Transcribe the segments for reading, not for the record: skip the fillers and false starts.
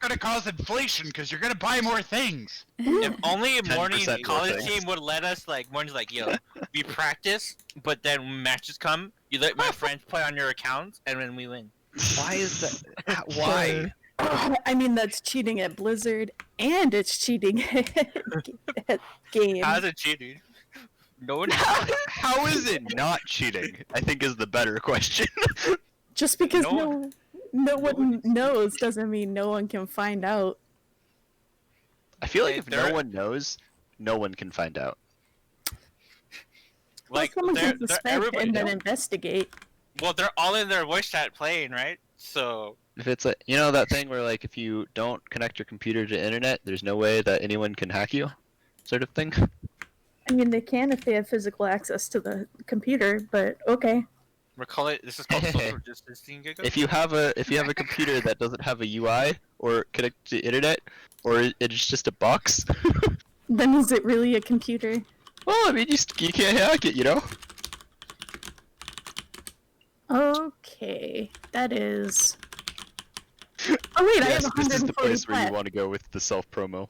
gonna cause inflation because you're gonna buy more things. If only a morning 10% more college things. team would let us morning's yo, we practice, but then when matches come, you let my friends play on your accounts, and then we win. Why is that? Why? I mean, that's cheating at Blizzard, and it's cheating at games. How's it cheating? No one. How is it not cheating? I think is the better question. Just because No no one knows doesn't mean no one can find out. I feel like Hey, if there- no one knows, no one can find out. Like someone they're, can they're, suspect everybody. and then investigate. Well, they're all in their voice chat playing, right? So If it's like, you know that thing where like if you don't connect your computer to internet, there's no way that anyone can hack you, sort of thing. I mean, they can if they have physical access to the computer, but okay. this is called social distancing. Giga? If you have a computer that doesn't have a UI or connect to internet, or it's just a box, Then is it really a computer? well, I mean you can't hack it, you know. Okay, that is. Oh wait, I have Yes, this is the 140 place where you flat. want to go with the self promo.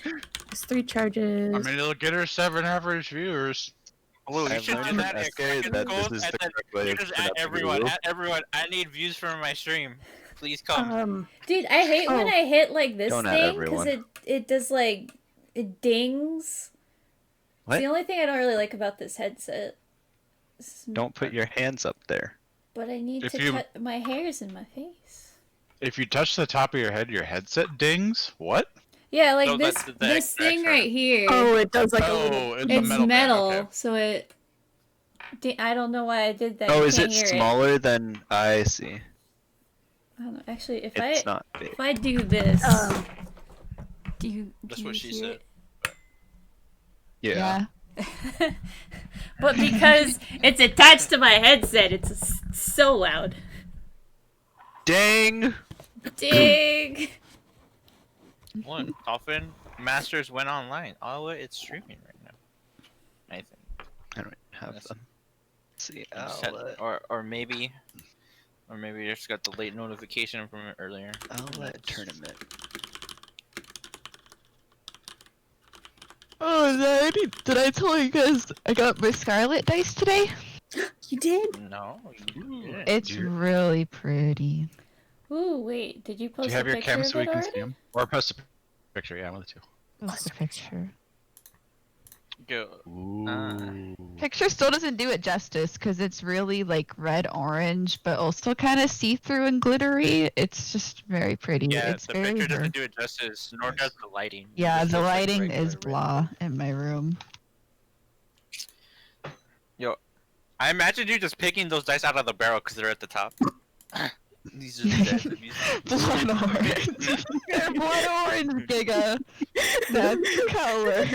There's 3 charges. I mean, it'll get her 7 average viewers. Oh, you I've should learned do from that in SK Kraken that Gold, this is and the then correct way you of just pronouncing at everyone, the rule. at everyone. I need views for my stream. Please come. Dude, I hate when I hit like this Don't at thing because everyone. it does it dings. What? It's the only thing I don't really like about this headset. Don't put your hands up there. But I need If to you- cut my hairs in my face. If you touch the top of your headset dings. What? Yeah, like No, this that's the this thing extra. right here. Oh, it does like a little. Oh, it's, it's a metal. band, okay. so it. I don't know why I did that. Oh, You is can't it hear smaller than I see? I don't know. Actually, if It's not big. if I do this, Um, do you? That's do what you she hear said. Yeah. it? But because it's attached to my headset, it's so loud. Dang! Ding! One Dolphin Masters went online. Oh, it's streaming right now. I think. I don't have Yes. them. Let's see. Or maybe you just got the late notification from it earlier. Outlet tournament. Oh, did I tell you guys I got my Scarlet dice today? you did? No, you didn't. It's really pretty. Ooh, wait. Did you Do post you have a your picture cam of so we it can already? see them? Or post a picture, yeah, one of the two. What's the picture? Go. Ooh. Picture still doesn't do it justice because it's really like red orange, but also kind of see-through and glittery. It's just very pretty. Yeah, it's the very picture her- doesn't do it justice, nor does the lighting. It Yeah, just the looks like lighting regular is red. blah in my room. I imagine you just picking those dice out of the barrel because they're at the top. These are the dice I'm using. Blood orange. They're blood orange, Giga. That's the color.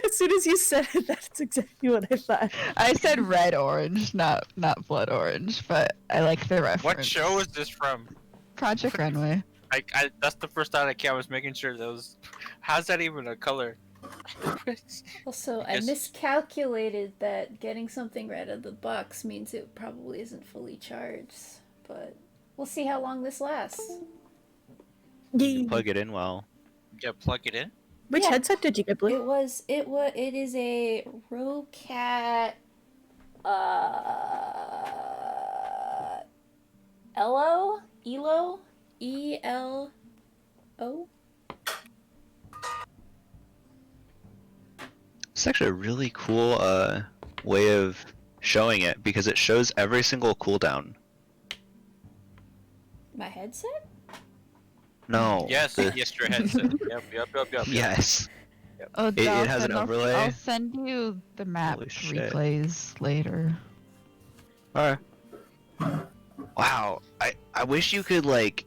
As soon as you said it, that's exactly what I thought. I said red orange, not blood orange, but I like the reference. What show is this from? Project Runway. That's the first thought I came. I was making sure those. How's that even a color? Also, I Yes. miscalculated that getting something right out of the box means it probably isn't fully charged. But we'll see how long this lasts. You plug it in well. Yeah, plug it in. Which Yeah. headset did you get, Blue? It is a Rocat Elo? E-L-O? It's actually a really cool way of showing it because it shows every single cooldown. My headset? No. Yes, the- yes, your headset. Yep. Yes. Oh, It has an Dolphin, overlay. I'll send you the map Holy shit. replays later. Alright. Wow. I wish you could like.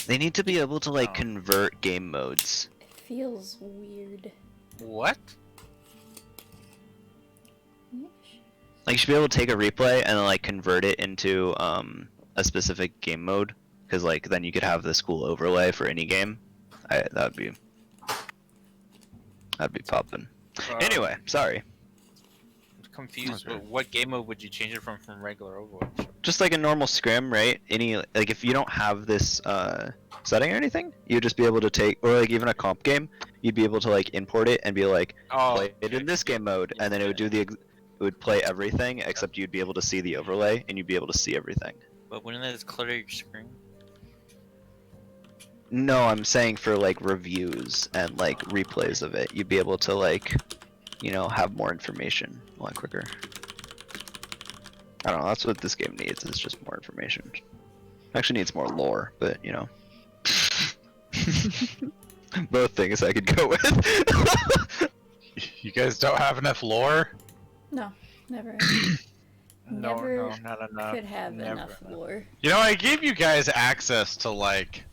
They need to be able to like Oh. convert game modes. It feels weird. What? Like you should be able to take a replay and then like convert it into a specific game mode, because like then you could have this cool overlay for any game. That'd be poppin'. Anyway, sorry. confused. Okay. What game mode would you change it from regular Overwatch? Just like a normal scrim, right? Any like if you don't have this setting or anything, you'd just be able to take, or like even a comp game, you'd be able to like import it and be like play it in this game mode, and then it would do it would play everything except you'd be able to see the overlay and you'd be able to see everything. But wouldn't that just clutter your screen? No, I'm saying for like reviews and like replays of it, you'd be able to like, you know, have more information a lot quicker. I don't know, that's what this game needs, is just more information. Actually needs more lore, but you know. Both things I could go with. You guys don't have enough lore? No, never. No, Never no, not enough. could have Never enough lore. You know, I gave you guys access to like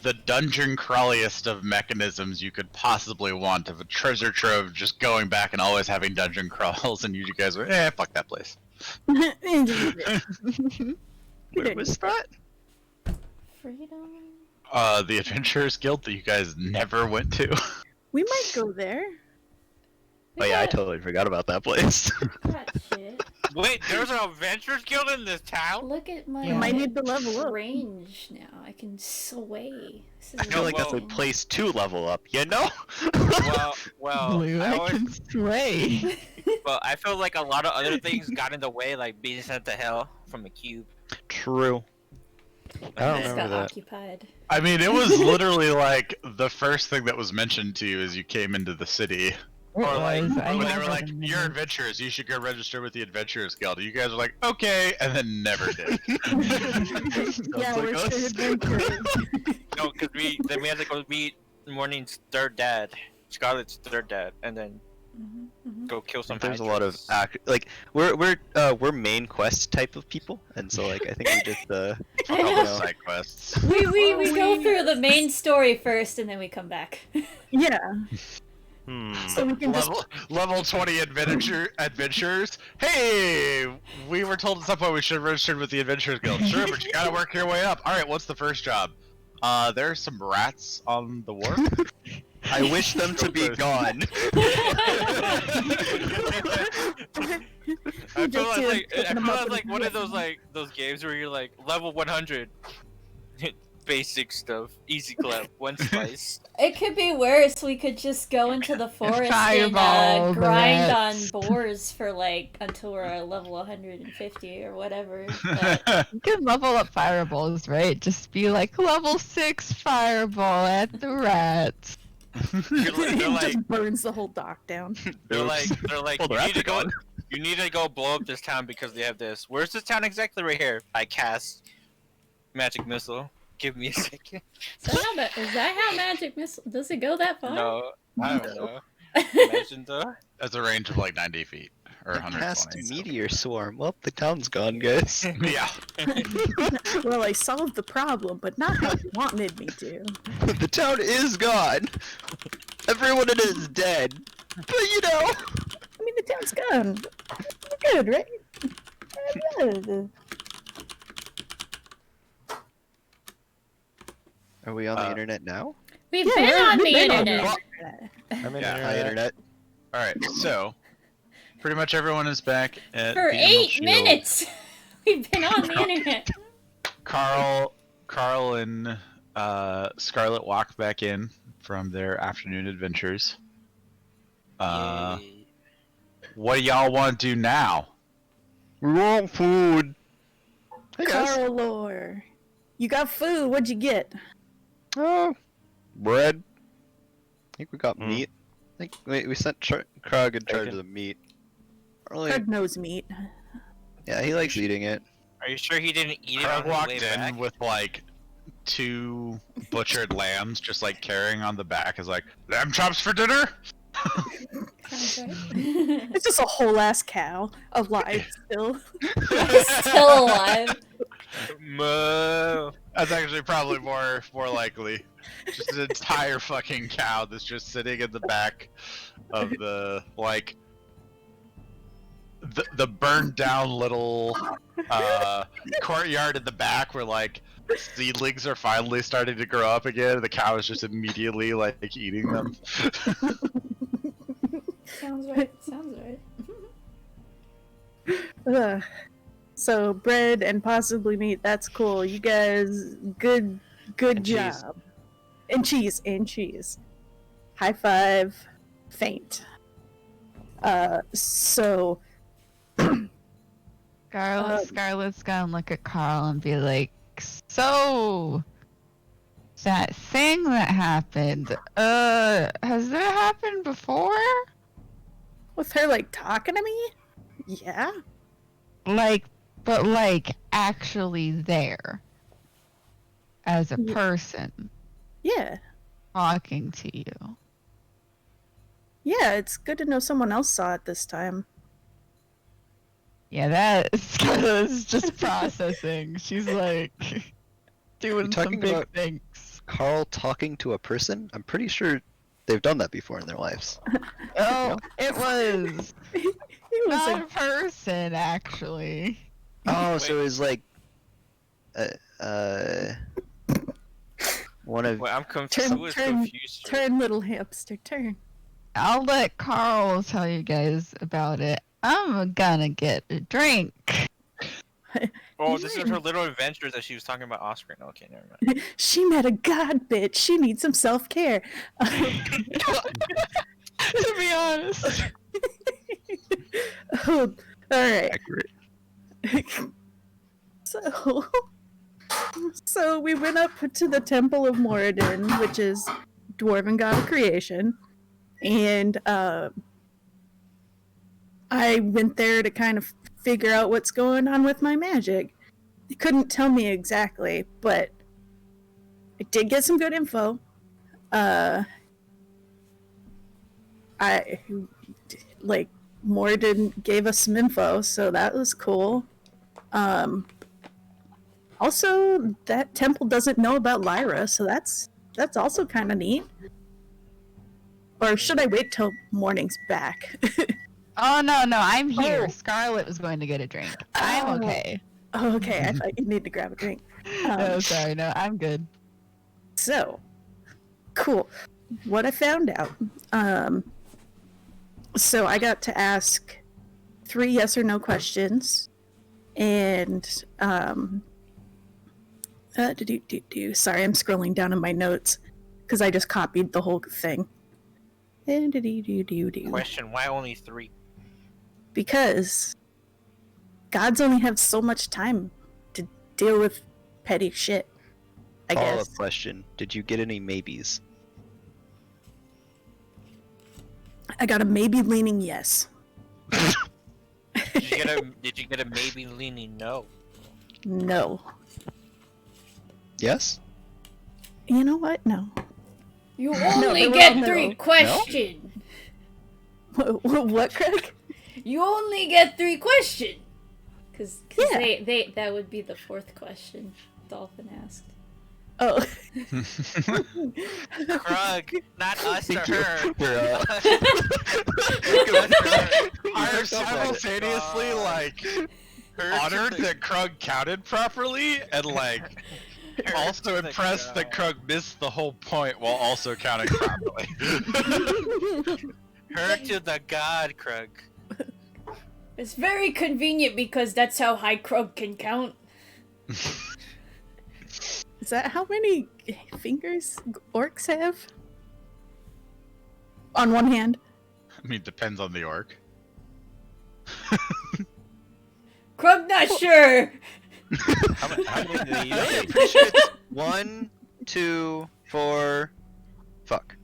the dungeon crawliest of mechanisms you could possibly want of a treasure trove, just going back and always having dungeon crawls, and you guys were, fuck that place. Where was that? Freedom. The Adventurers Guild that you guys never went to. We might go there. Oh yeah, I totally forgot about that place. That shit. Wait, there's an Adventurers Guild in this town? Look at my You might need to level up. range now. I can sway. This is I feel like that's a amazing. place to level up, you know? Well, Blue, I I always, can sway. well, I feel like a lot of other things got in the way, like being sent to hell from the cube. True. I don't Just remember got that. occupied. I mean, it was literally like the first thing that was mentioned to you as you came into the city. Or like, was. I when they have were it like, in "You're there. adventurers. You should go register with the Adventurers Guild." You guys were like, "Okay," and then never did. Yeah, like we're us. still adventurers. No, because then we had to go meet Morning's third dad, Scarlett's third dad, and then go kill some. There's a lot of like we're main quest type of people, and so like I think we just I you know. know, Side quests. We go through the main story first, and then we come back. Yeah, so we can just Level 20 adventurers. Hey, we were told at some point we should have registered with the Adventurers Guild. Sure, but you gotta work your way up. All right, what's the first job? There's some rats on the wharf. I wish them to be gone. I feel Just like, picking I them feel up like and- one of those games where you're like level 100, basic stuff, easy clap, one slice. It could be worse. We could just go into the forest and Fireball grind rats. on boars for like until we're level 150 or whatever. But You can level up fireballs, right? Just be like level 6 fireball at the rats. They're it like, just burns the whole dock down. they're like, Well, the rats are gone. you need to go blow up this town because they have this. Where's this town exactly? Right here. I cast magic missile. Give me a second. is that how magic missile? Does it go that far? No, I don't know. Imagine though. That's a range of like 90 feet or Cast 120. so- meteor swarm. Well, the town's gone, guys. Yeah. Well, I solved the problem, but not how you wanted me to. The town is gone. Everyone in it is dead. But you know. I mean, the town's gone. We're good, right? We're good. Are we on the internet now? We've Yeah, been on the we've been on internet. I'm in Yeah. Hi, internet. All right, so pretty much everyone is back at For the Emerald 8 Shield. minutes. We've been on the internet. Carl and Scarlet walk back in from their afternoon adventures. Yay. What do y'all want to do now? We want food. Hey guys. Carl lore. You got food. What'd you get? Oh, bread. I think we got Mm. meat. I think we sent Krug in charge Bacon. of the meat. Really? Craig knows meat. Yeah, he likes eating it. Are you sure he didn't eat it Carl on his walked way in back? with like 2 butchered lambs, just like carrying on the back, is like, lamb chops for dinner. Sounds right. It's just a whole ass cow alive still. Still alive. Moo. That's actually probably more likely. Just an entire fucking cow that's just sitting in the back of the like the burned down little courtyard in the back where like seedlings are finally starting to grow up again. The cow is just immediately like eating them. Sounds right. Sounds right. Ugh. So bread and possibly meat. That's cool. You guys, good And cheese. job. And cheese. High five. Faint. So Scarlett's gonna look at Carl and be like, so that thing that happened, has that happened before? with her like talking to me? Yeah. But actually there. As a Yeah. person Yeah. talking to you. Yeah, it's good to know someone else saw it this time. Yeah, that Scarlett's just processing. She's like doing some talking big about- things. Carl talking to a person? I'm pretty sure they've done that before in their lives. Oh, it was He was not like, a person, actually. Oh, so it was like, one of. Wait, I'm confused. Turn- Who is turn- confused? here? turn, little hamster, turn. I'll let Carl tell you guys about it. I'm gonna get a drink. Oh, this is her little adventures that she was talking about Oscar. No, okay, never mind. She met a god bitch. She needs some self care. To be honest. Oh, all right. Accurate. So we went up to the Temple of Moradin, which is Dwarven God of Creation, and I went there to kind of figure out what's going on with my magic. They couldn't tell me exactly, but I did get some good info. Moradin gave us some info, so that was cool. Also, that temple doesn't know about Lyra, so that's also kind of neat. Or should I wait till morning's back? Oh no, I'm here. Oh. Scarlett was going to get a drink. I'm Oh. okay. Oh, okay, I thought you need to grab a drink. Oh, sorry, no, I'm good. So, cool. What I found out. So I got to ask 3 yes or no questions, and sorry, I'm scrolling down in my notes because I just copied the whole thing. And Question: why only 3? because gods only have so much time to deal with petty shit. I guess. Follow-up question: did you get any maybes? I got a maybe leaning yes. Did you get a maybe leaning no? No. Yes. You know what? No. You they only were get all 3 no. questions. What, Craig? You only get 3 questions. Because Yeah. they that would be the 4th question Dolphin asked. Oh. Krug, not us or Thank you. her. We're, I'm simultaneously like honored that Krug counted properly, and like also impressed that Krug missed the whole point while also counting properly. Her to the god, Krug. It's very convenient because that's how high Krug can count. Is that how many fingers orcs have? On one hand. I mean, depends on the orc. Krug not sure. How many do you I'm think? pretty sure it's 1, 2, 4. Fuck.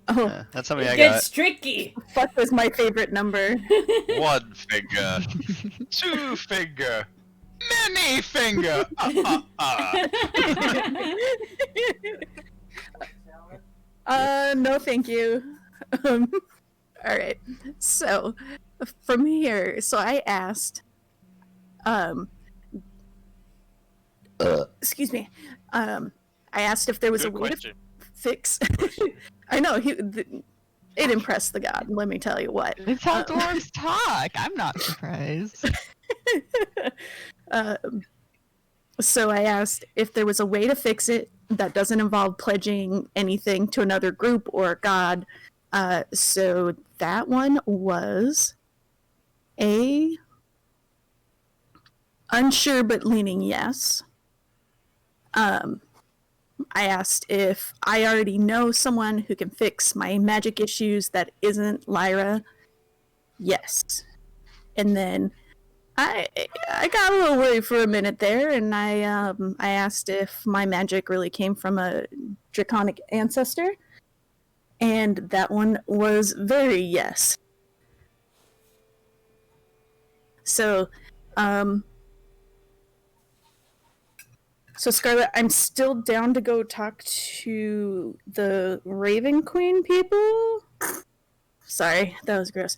Oh, That's how many It I gets got. tricky. fuck was my favorite number. 1 finger, 2 finger, many finger. No, thank you. All right. So, from here, I asked, excuse me, I asked if there was Good a way to question. fix. I know it impressed the god. Let me tell you what. It's how dwarves talk. I'm not surprised. So I asked if there was a way to fix it that doesn't involve pledging anything to another group or a god. So that one was A, unsure but leaning yes. I asked if I already know someone who can fix my magic issues that isn't Lyra. Yes. And then I got a little worried for a minute there, and I asked if my magic really came from a draconic ancestor, and that one was very yes. So, so Scarlet, I'm still down to go talk to the Raven Queen people. Sorry, that was gross.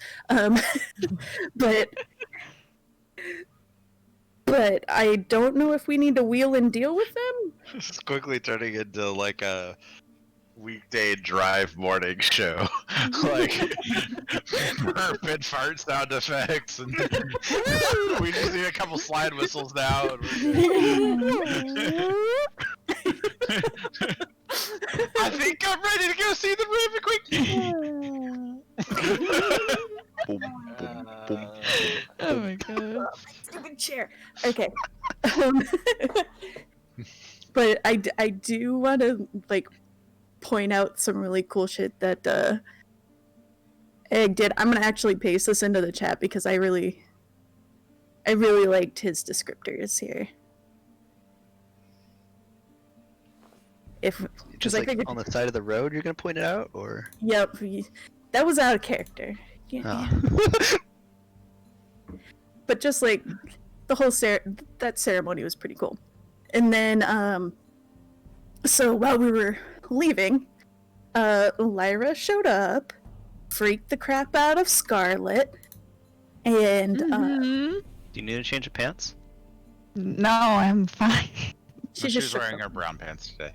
But I don't know if we need to wheel and deal with them. It's quickly turning into like a weekday drive morning show. Like burp fart sound effects, and we just need a couple slide whistles now. And I think I'm ready to go see the Raven Queen. Boom, boom, boom. Oh my god. Stupid chair. Okay. But I do want to like point out some really cool shit that Egg did. I'm gonna actually paste this into the chat because I really liked his descriptors here. If Just I like figured- on the side of the road, you're gonna point it out, or? Yep, that was out of character. Yeah. Oh. But just like the whole that ceremony was pretty cool. And then so while we were leaving, Lyra showed up, freaked the crap out of Scarlet, and Mhm. Do you need a change of pants? No, I'm fine. she She's just showed wearing up. her brown pants today.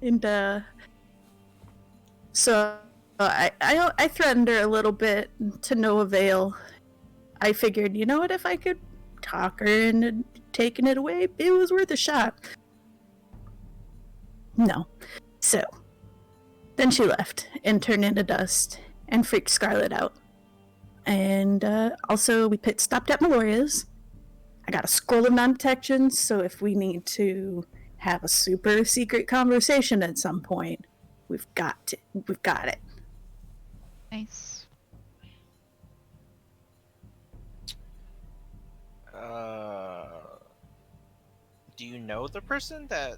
And so I threatened her a little bit to no avail. I figured, you know what, if I could talk her into taking it away, it was worth a shot. No. So then she left and turned into dust and freaked Scarlet out. And also we stopped at Meloria's. I got a scroll of non-detection, so if we need to have a super secret conversation at some point, we've got it. Nice. Do you know the person that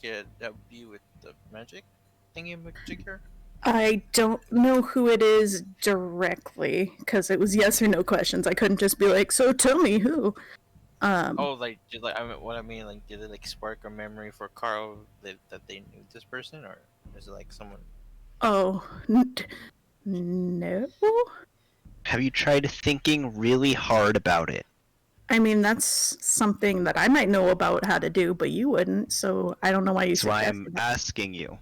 could help you with the magic thingy majigger? I don't know who it is directly, because it was yes or no questions. I couldn't just be like, so tell me who. Oh, like, what I mean, like, did it like spark a memory for Carl that they knew this person, or is it like someone? Oh, no? Have you tried thinking really hard about it? I mean, that's something that I might know about how to do, but you wouldn't, so I don't know why you That's why I'm suggested that. asking you.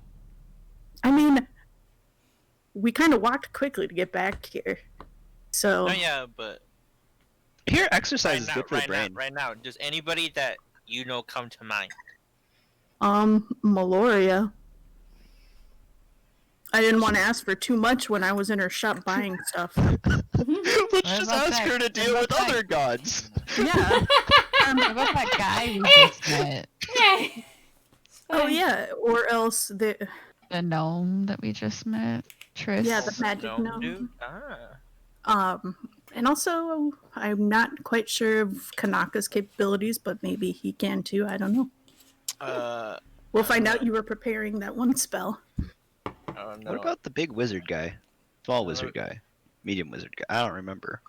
I mean, we kind of walked quickly to get back here, so... Oh yeah, but Here, exercise right is now, good for the brain. right now, does anybody that you know come to mind? Meloria. I didn't want to ask for too much when I was in her shop buying stuff. Let's just about ask that? her to What deal about with that? other gods. Yeah. What about that guy we just met? Oh yeah. Or else the The gnome that we just met? Tris? Yeah, the magic No, gnome. dude. Ah. And also I'm not quite sure of Kanaka's capabilities, but maybe he can too. I don't know. We'll find out. You were preparing that one spell. Oh no. What about the big wizard guy? Small wizard guy? Medium wizard guy? I don't remember.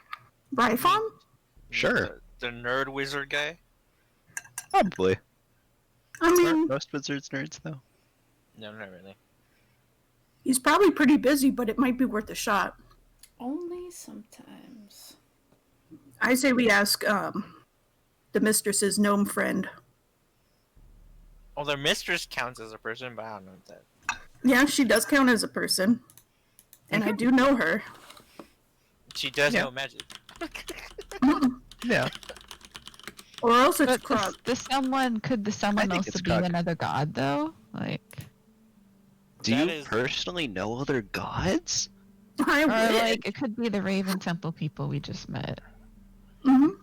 Bryphon? Sure. The nerd wizard guy? Probably. I mean, Aren't most wizards nerds, though? No, not really. he's probably pretty busy, but it might be worth a shot. Only sometimes. I say we ask the mistress's gnome friend. Well, their mistress counts as a person, but I don't know that. Yeah, she does count as a person. And I do know her. She does Yeah. know magic. Yeah. Or else it's But Krog. could the someone I also think it's be Krog. another god though? Like, Do That you is- personally know other gods? I Or would. like it could be the Raven Temple people we just met, Mhm.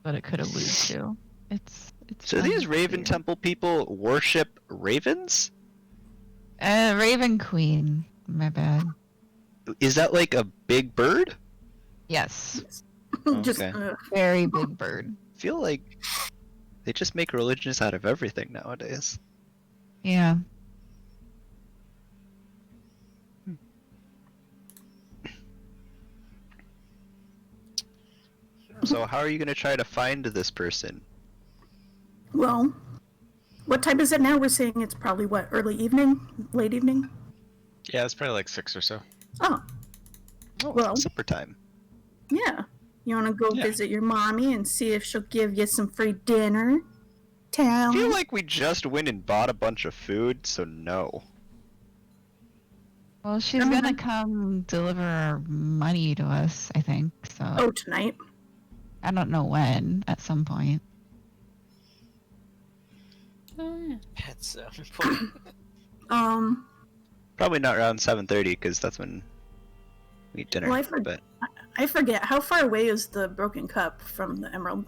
but it could allude to. It's So fun these to Raven see. Temple people worship ravens? Raven Queen. My bad. Is that like a big bird? Yes, Just Okay. very big bird. I feel like they just make religions out of everything nowadays. Yeah. So how are you gonna try to find this person? well, what time is it now? We're saying it's probably what, early evening, late evening? Yeah, it's probably like 6 or so. Oh, Oh, Well- it's supper time. yeah. You want to go Yeah. visit your mommy and see if she'll give you some free dinner? I feel Town. like we just went and bought a bunch of food, so no. Well, she's gonna come deliver money to us, I think. So Oh, tonight. I don't know when. At some point. Oh, yeah. That's Probably not around 7:30 because that's when we eat dinner. Well, but I forget. How far away is the Broken Cup from the Emerald?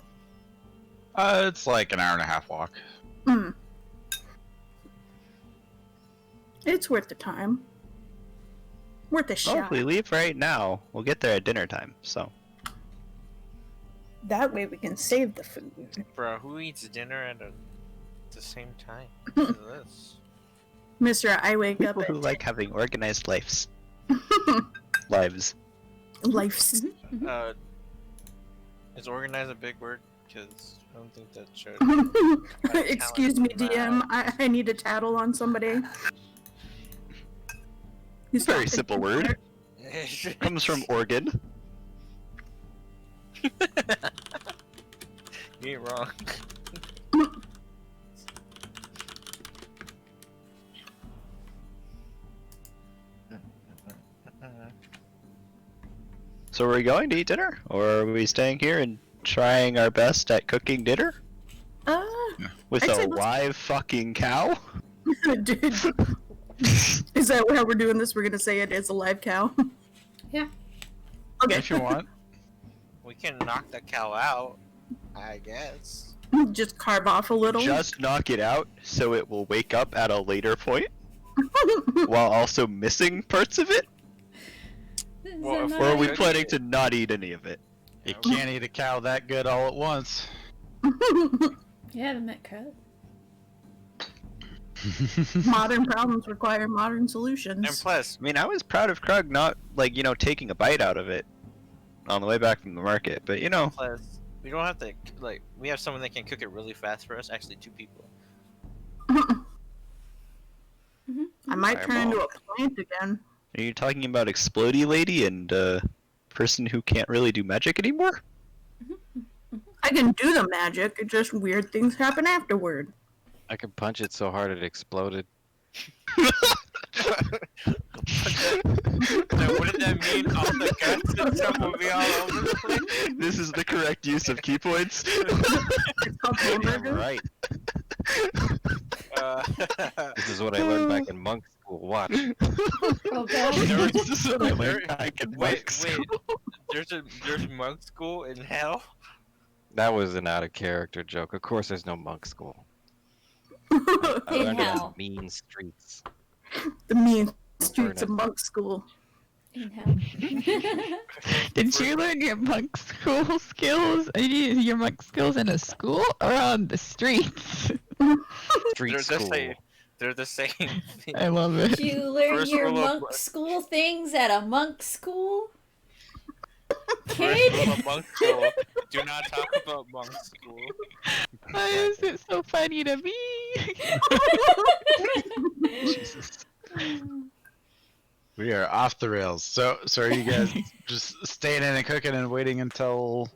It's like an hour and a half walk. Hmm. It's worth the time. Worth a well, shot. if we leave right now, we'll get there at dinner time. So That way we can save the food. Bro, who eats dinner at the same time? Look at this. Mister, I wake people up who at like having organized lives. Lives. life's. Is organize a big word? Because I don't think that should. Excuse me, DM. I need to tattle on somebody. It's a very simple word. Comes from organ. You ain't wrong. So are we going to eat dinner, or are we staying here and trying our best at cooking dinner with I'd say a let's- live fucking cow? Dude. Is that how we're doing this? We're gonna say it is a live cow? Yeah. Okay. If you want. We can knock the cow out, I guess. Just carve off a little. Just knock it out so it will wake up at a later point while also missing parts of it? Is Well, that if Or are not we Okay. planning to not eat any of it? You can't eat a cow that good all at once. You haven't met Crowd. Modern problems require modern And solutions. plus, I mean, I was proud of Krug not, like, taking a bite out of it on the way back from the market, but we don't have to, like, we have someone that can cook it really fast for us. Actually, 2 people. I might turn into a Fireball. plant again. Are you talking about Explodey Lady and person who can't really do magic anymore? I can do the magic, it just weird things happen afterward. I could punch it so hard it exploded. Now, what did that mean? All the guts and stuff will be all over the place? This is the correct use of key points. It's called Damn hamburger. right. Uh, This is what I learned back in monk school. Watch. Oh god. This is what I learned back in wait, monk school. there's monk school in hell? That was an out of character joke. Of course, there's no monk school. I In learned it hell. on mean streets. The mean streets of monk school. In hell. Did you learn your monk school skills? Your monk skills in a school or on the streets? Street They're the school. same. They're the same thing. I love it. Did you learn First your rule of- monk school things at a monk school? First Kid? rule of monk school: do not talk about monk school. Why is it so funny to me? Jesus. We are off the rails. So are you guys just staying in and cooking and waiting until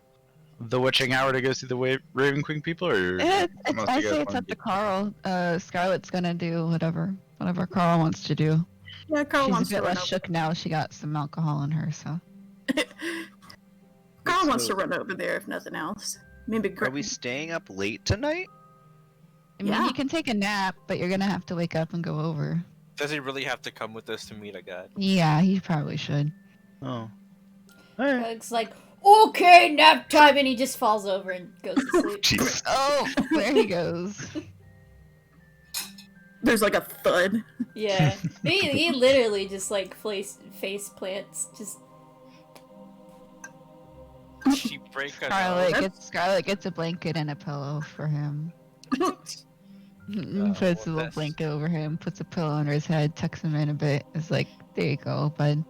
the witching hour to go see the Raven Queen people, or I most of you guys say it's wanna up to be- Carl. Scarlett's gonna do whatever Carl wants to do. Yeah, Carl She's a wants bit to run less shook now. She got some alcohol in her, so. Carl wants to run over there if nothing else. Maybe Are we staying up late tonight? I mean, Yeah. you can take a nap, but you're gonna have to wake up and go over. Does he really have to come with us to meet a god? Yeah, he probably should. Oh. Alright. Krug's like, okay, nap time, and he just falls over and goes to sleep. Jeez. Oh, there he goes. There's like a thud. Yeah, he literally just like face plants. Just She break a Scarlet gets a blanket and a pillow for him. Puts well, a little that's- blanket over him, puts a pillow under his head, tucks him in a bit. It's like, there you go, bud.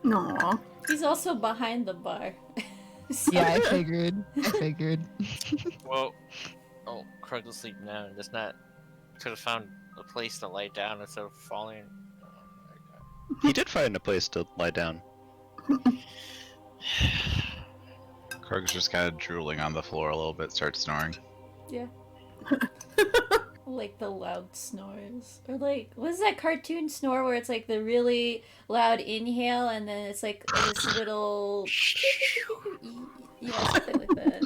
No. he's also behind the bar. So- Yeah, I figured. Well, oh, Krug will sleep now. That's not. Could have found a place to lie down instead of falling. Oh my god. He did find a place to lie down. Krug's just kind of drooling on the floor a little bit, starts snoring. Yeah. Like the loud snores. Or like, what's that cartoon snore where it's like the really loud inhale and then it's like this little. Yeah, something like that.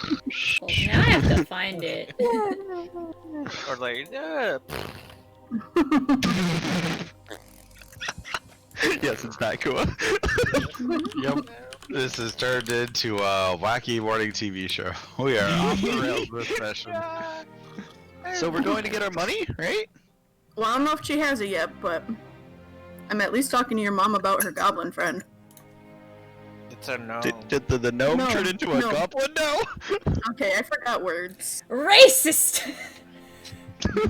Well, now I have to find it. Or like, Yes, it's not cool. Yep. This has turned into a wacky morning TV show. We are off the rails this session. So we're going to get our money, right? Well, I don't know if she has it yet, but I'm at least talking to your mom about her goblin friend. it's a no. Did the gnome No, turn into a no. goblin now? Okay, I forgot words. Racist!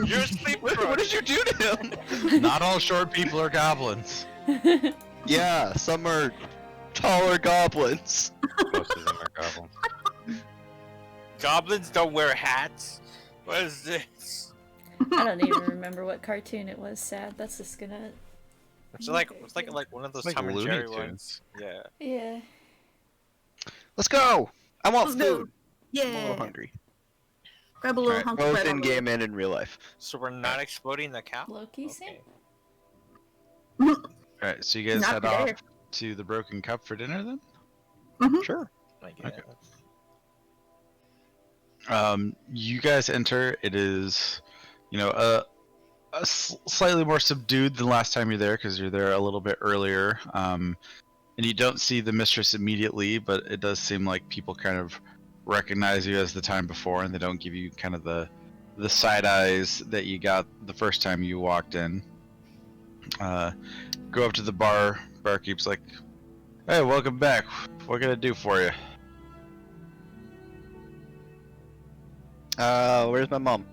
You're asleep, What did you do to him? Not all short people are goblins. Yeah, some are taller goblins. Most of them are goblins. Goblins don't wear hats. What is this? I don't even remember what cartoon it was, sad. That's just gonna. It's like one of those It's like Tom and Looney Jerry Tunes. ones. Yeah. Yeah. Let's go! I want Let's go. food. I'm a little Yeah. hungry. Grab a little Alright, hunk of Both bread. in game and in real life. So we're not exploding the cow. Loki sing? Alright, so you guys Not head today. off to the Broken Cup for dinner then? Sure. I guess. Okay. You guys enter. It is, slightly more subdued than last time you're there because you're there a little bit earlier. And you don't see the mistress immediately, but it does seem like people kind of recognize you as the time before, and they don't give you kind of the side eyes that you got the first time you walked in. Go up to the bar. Barkeep's like, "Hey, welcome back. What can I do for you?" Where's my mom?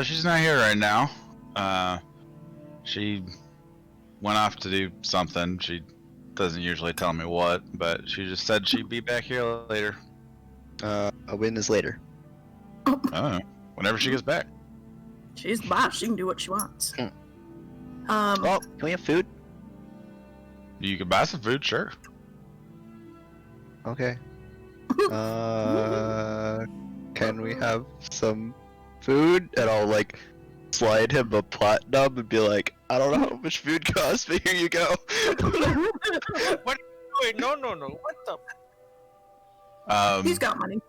She's not here right now. She went off to do something. She doesn't usually tell me what, but she just said she'd be back here later. A win is later. I don't know. Whenever she gets back. She's the boss. She can do what she wants. Well, can we have food? You can buy some food, sure. Okay. Can we have some food? And I'll like slide him a platinum and be like, I don't know how much food costs, but here you go. Wait, no. What the? He's got money.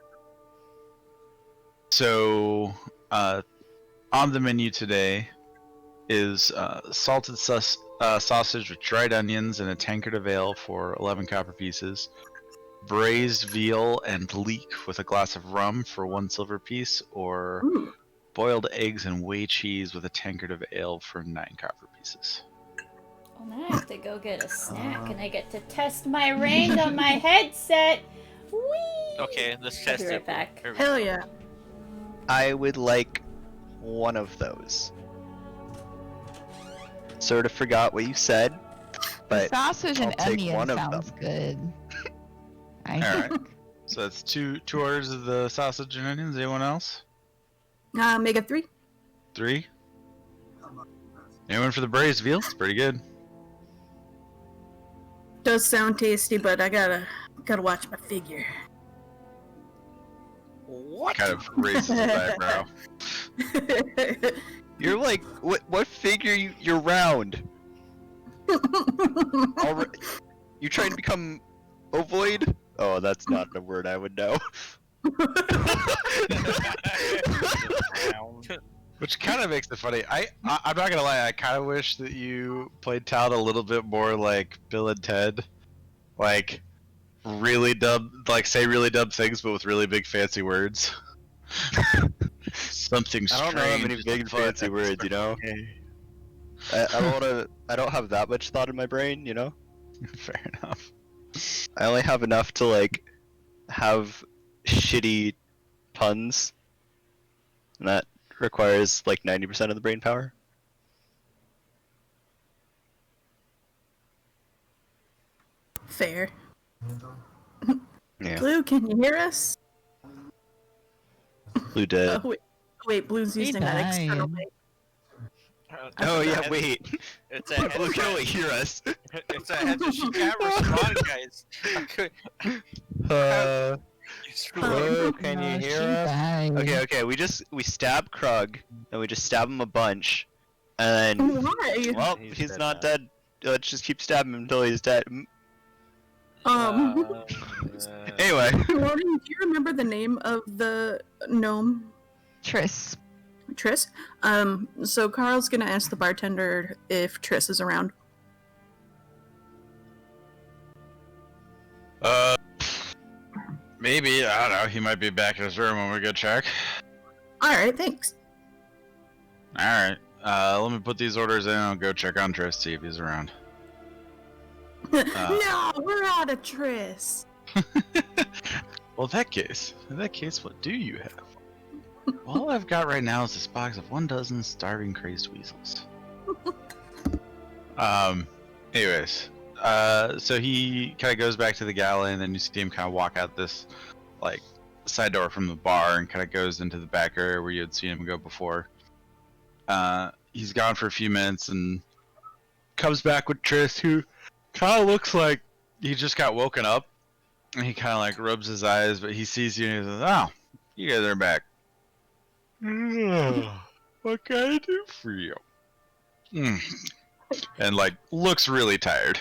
So, on the menu today is salted sausage with dried onions and a tankard of ale for 11 copper pieces, braised veal and leek with a glass of rum for 1 silver piece, or Ooh. boiled eggs and whey cheese with a tankard of ale for 9 copper pieces. Well, now I have to go get a snack and I get to test my range on my headset. Whee! Okay, let's I'll test be right it. back. Here we Hell go. yeah. I would like one of those. Sort of forgot what you said, but Sausage and I'll take onion one of sounds good. I Alright. So that's two orders of the sausage and onions. Anyone else? Make it 3. 3? Anyone for the braised veal? It's pretty good. Does sound tasty, but I gotta watch my figure. What? Kind of raises his eyebrow. you're like, what figure you're round? You trying to become ovoid? Oh, that's not a word I would know. Which kind of makes it funny. I'm not gonna lie. I kind of wish that you played Town a little bit more like Bill and Ted, like really dumb, like say really dumb things, but with really big fancy words. Something I strange. don't know how many is big afoot fancy at words, this you know? party. I don't wanna. I don't have that much thought in my brain, you know? Fair enough. I only have enough to like have shitty puns. And that requires like 90% of the brain power. Fair. Yeah. Blue, can you hear us? Blue dead. Wait, Blue's He using that external died. mic. Oh yeah, wait. It's a Blue can only hear us. It's a headset. She can't respond, guys. I could. Blue, can you No, hear she us? died. Okay. We stab Krug, and we just stab him a bunch, and then Why? well, He's he's dead not now. dead. Let's just keep stabbing him until he's dead. Anyway, Lauren, do you remember the name of the gnome? Triss. Triss? So Carl's gonna ask the bartender if Triss is around. Maybe, I don't know. He might be back in his room when we go check. Alright, thanks. Alright. Let me put these orders in and I'll go check on Triss, see if he's around. No, we're out of Triss. Well, in that case, what do you have? All I've got right now is this box of 12 starving crazed weasels. Anyways, so he kind of goes back to the galley, and then you see him kind of walk out this, like, side door from the bar and kind of goes into the back area where you had seen him go before. He's gone for a few minutes and comes back with Triss, who kind of looks like he just got woken up. And he kind of like rubs his eyes, but he sees you and he says, "Oh, you guys are back. What can I do for you?" And like looks really tired.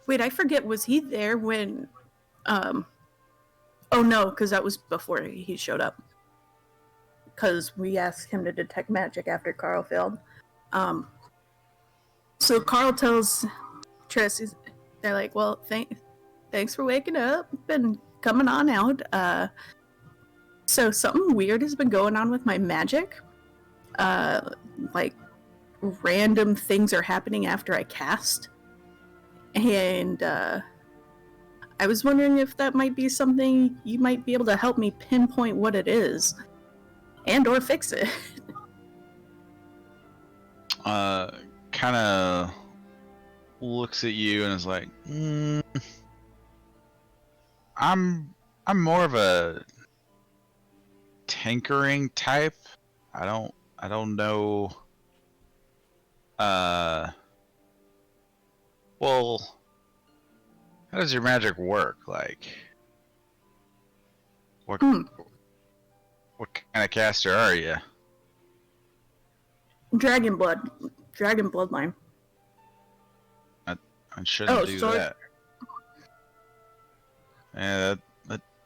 Wait, I forget, was he there when oh no, because that was before he showed up. Because we asked him to detect magic after Carl failed. So Carl tells Triss, they're like, well, thanks for waking up and coming on out. So something weird has been going on with my magic. Like random things are happening after I cast. And I was wondering if that might be something you might be able to help me pinpoint what it is. And or fix it. Kind of looks at you and is like, I'm more of a tinkering type. I don't know. Well, how does your magic work? Like, what kind of caster are you? Dragon bloodline. I shouldn't do sorry. that. Yeah,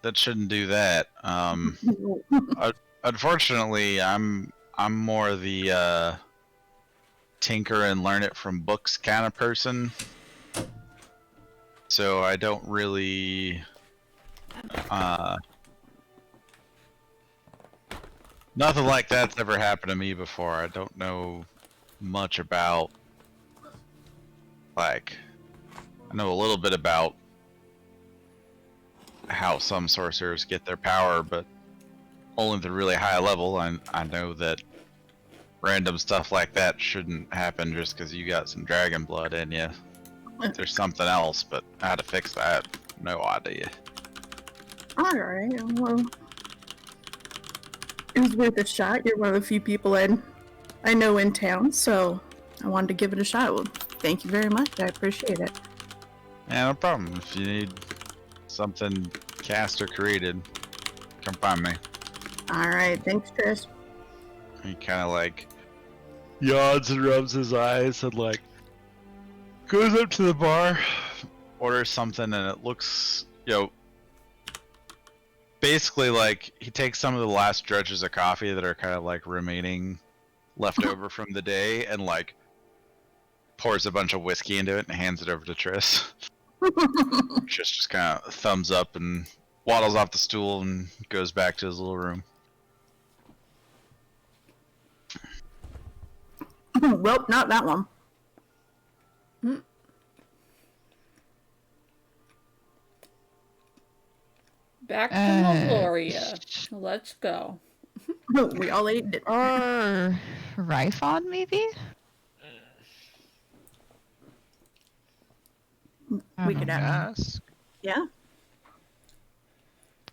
that shouldn't do that. Unfortunately, I'm more the tinker and learn it from books kind of person. So I don't really nothing like that's ever happened to me before. I don't know much about, like, I know a little bit about how some sorcerers get their power, but only at the really high level. I know that random stuff like that shouldn't happen just because you got some dragon blood in you. There's something else, but how to fix that, no idea. Alright, well, it was worth a shot. You're one of the few people I know in town, so I wanted to give it a shot. Well, thank you very much. I appreciate it. Yeah, no problem. If you need something cast or created, come find me. Alright, thanks, Trish. He kind of like yawns and rubs his eyes and like goes up to the bar, orders something, and it looks, basically, like, he takes some of the last dregs of coffee that are kind of like remaining left over from the day and like pours a bunch of whiskey into it and hands it over to Triss. Triss just kind of thumbs up and waddles off the stool and goes back to his little room. Well, not that one. Back to Meloria. Let's go. We all ate it. Or Rifon, maybe? We could have. Ask. Yeah.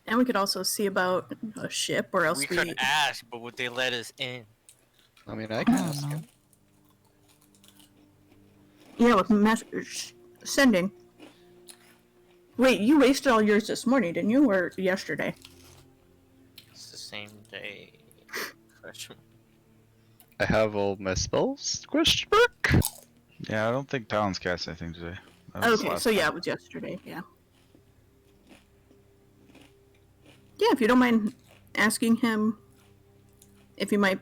And we could also see about a ship, or else We could ask, but would they let us in? I mean, I can I don't ask know. him. Yeah, with message sending. Wait, you wasted all yours this morning, didn't you, or yesterday? It's the same day. Question. I have all my spells? Question mark? Yeah, I don't think Talon's cast anything today. That was Okay, last so yeah, time. it was yesterday. Yeah. Yeah, if you don't mind asking him if you might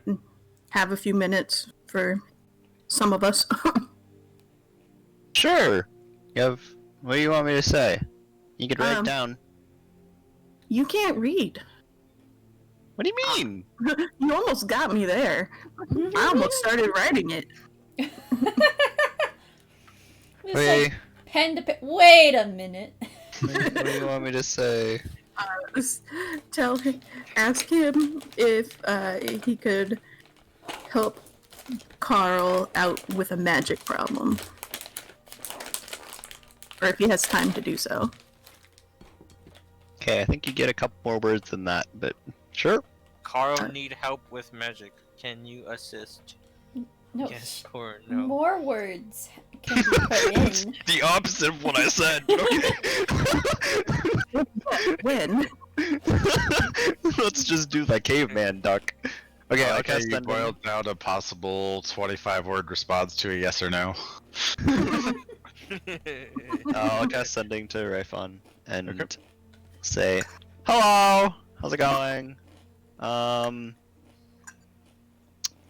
have a few minutes for some of us. Sure. You have. What do you want me to say? You could write down. You can't read. What do you mean? You almost got me there. I almost started writing it. It's Wait. like pen to pen. Wait a minute. What do you want me to say? Ask him if he could help Carl out with a magic problem. Or if he has time to do so. Okay, I think you get a couple more words than that, but sure. Carl need help with magic. Can you assist? No. Yes or no? More words can be put in. The opposite of what I said. When? Let's just do the caveman duck. Okay, I'll Okay, cast you Thunder. boiled down a possible 25-word response to a yes or no. I'll cast Sending to Rayfon and Okay. say, "Hello, how's it going?"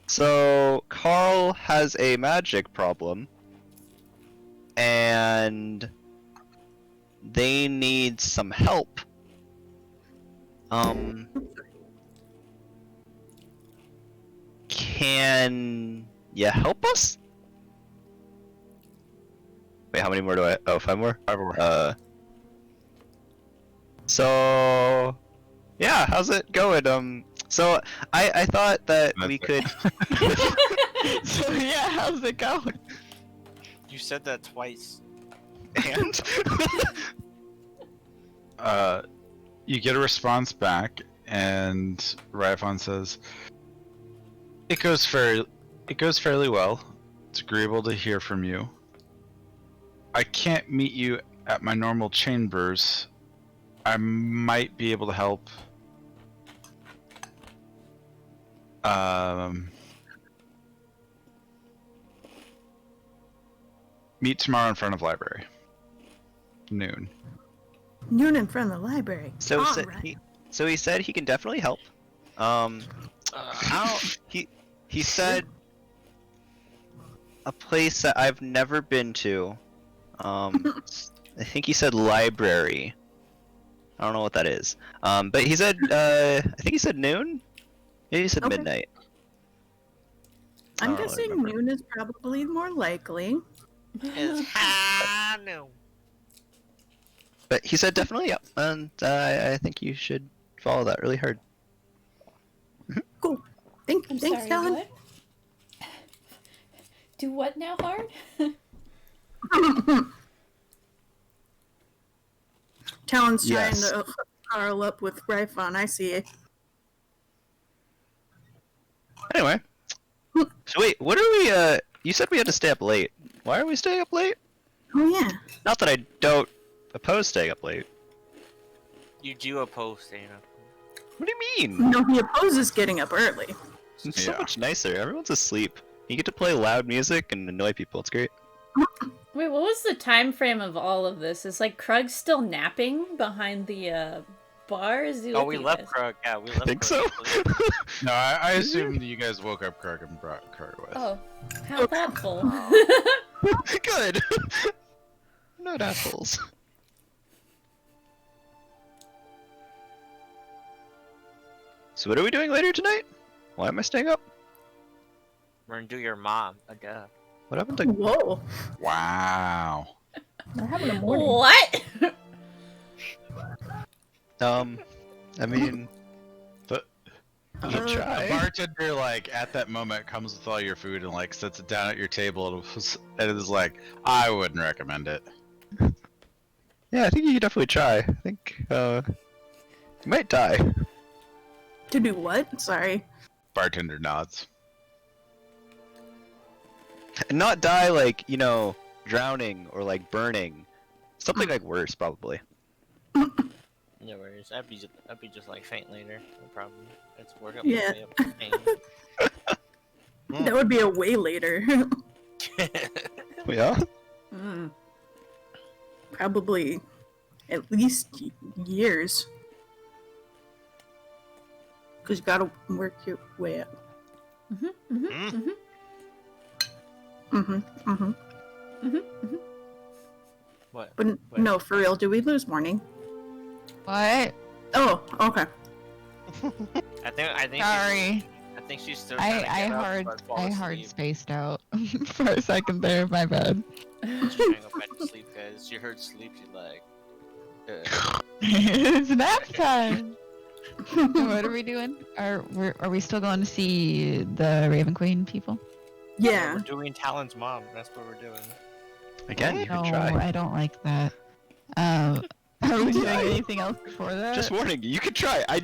So Carl has a magic problem, and they need some help. Can you help us? Wait, how many more do I? Oh, 5 more. 5 more. So yeah, how's it going? So I thought that That's we it. could. So yeah, how's it going? You said that twice. And You get a response back, and Ryphon says, "It goes fairly well. It's agreeable to hear from you. I can't meet you at my normal chambers. I might be able to help. Meet tomorrow in front of library. Noon." Noon in front of the library. so All sa- right. he said he can definitely help. He said a place that I've never been to. I think he said library. I don't know what that is. But he said I think he said noon. Maybe he said Okay. midnight. I I'm don't really guessing remember. noon is probably more likely. It's no. But he said definitely, yeah. And I think you should follow that really hard. Cool. I'm Thanks, sorry, Helen. what? Do what now, hard? Talon's Yes. trying to hook Carl up with Ryphon. I see it. Anyway. So wait, what are we, you said we had to stay up late. Why are we staying up late? Oh yeah. Not that I don't oppose staying up late. You do oppose staying up. What do you mean? No, he opposes getting up early. It's so Yeah. much nicer. Everyone's asleep. You get to play loud music and annoy people. It's great. Wait, what was the time frame of all of this? Is like Krug still napping behind the bars? Oh, we left Krug. Yeah, we left. I think Krug. so. No, I assumed you guys woke up Krug and brought Krug with. Oh, how thoughtful. Good. Not assholes. So what are we doing later tonight? Why am I staying up? We're gonna do your mom. Duh. What happened to? Whoa. Wow. We're having a morning. What? I mean, The, you the try. bartender, like, at that moment comes with all your food and, like, sets it down at your table and is like, I wouldn't recommend it. Yeah, I think you could definitely try. I think you might die. To do what? Sorry. Bartender nods. Not die like, you know, drowning or like burning. Something like worse, probably. No worries. That'd be just like faint later. No problem. It's work up. Yeah. Way up pain. That would be a way later. Yeah? Mm. Probably at least years. Because you gotta work your way up. What? But What? no, for real, do we lose morning? What? Oh, okay. I think. Sorry. I think she's still. Trying to get up, but fall I hard asleep. spaced out for a second there. My bad. She's trying to go back to sleep, guys. She heard sleep. She's like. It's nap time. So what are we doing? Are we still going to see the Raven Queen people? Yeah. We're doing Talon's mom. That's what we're doing. Again, you No, can try. I don't like that. Are we doing anything else before that? Just warning you, you can try. I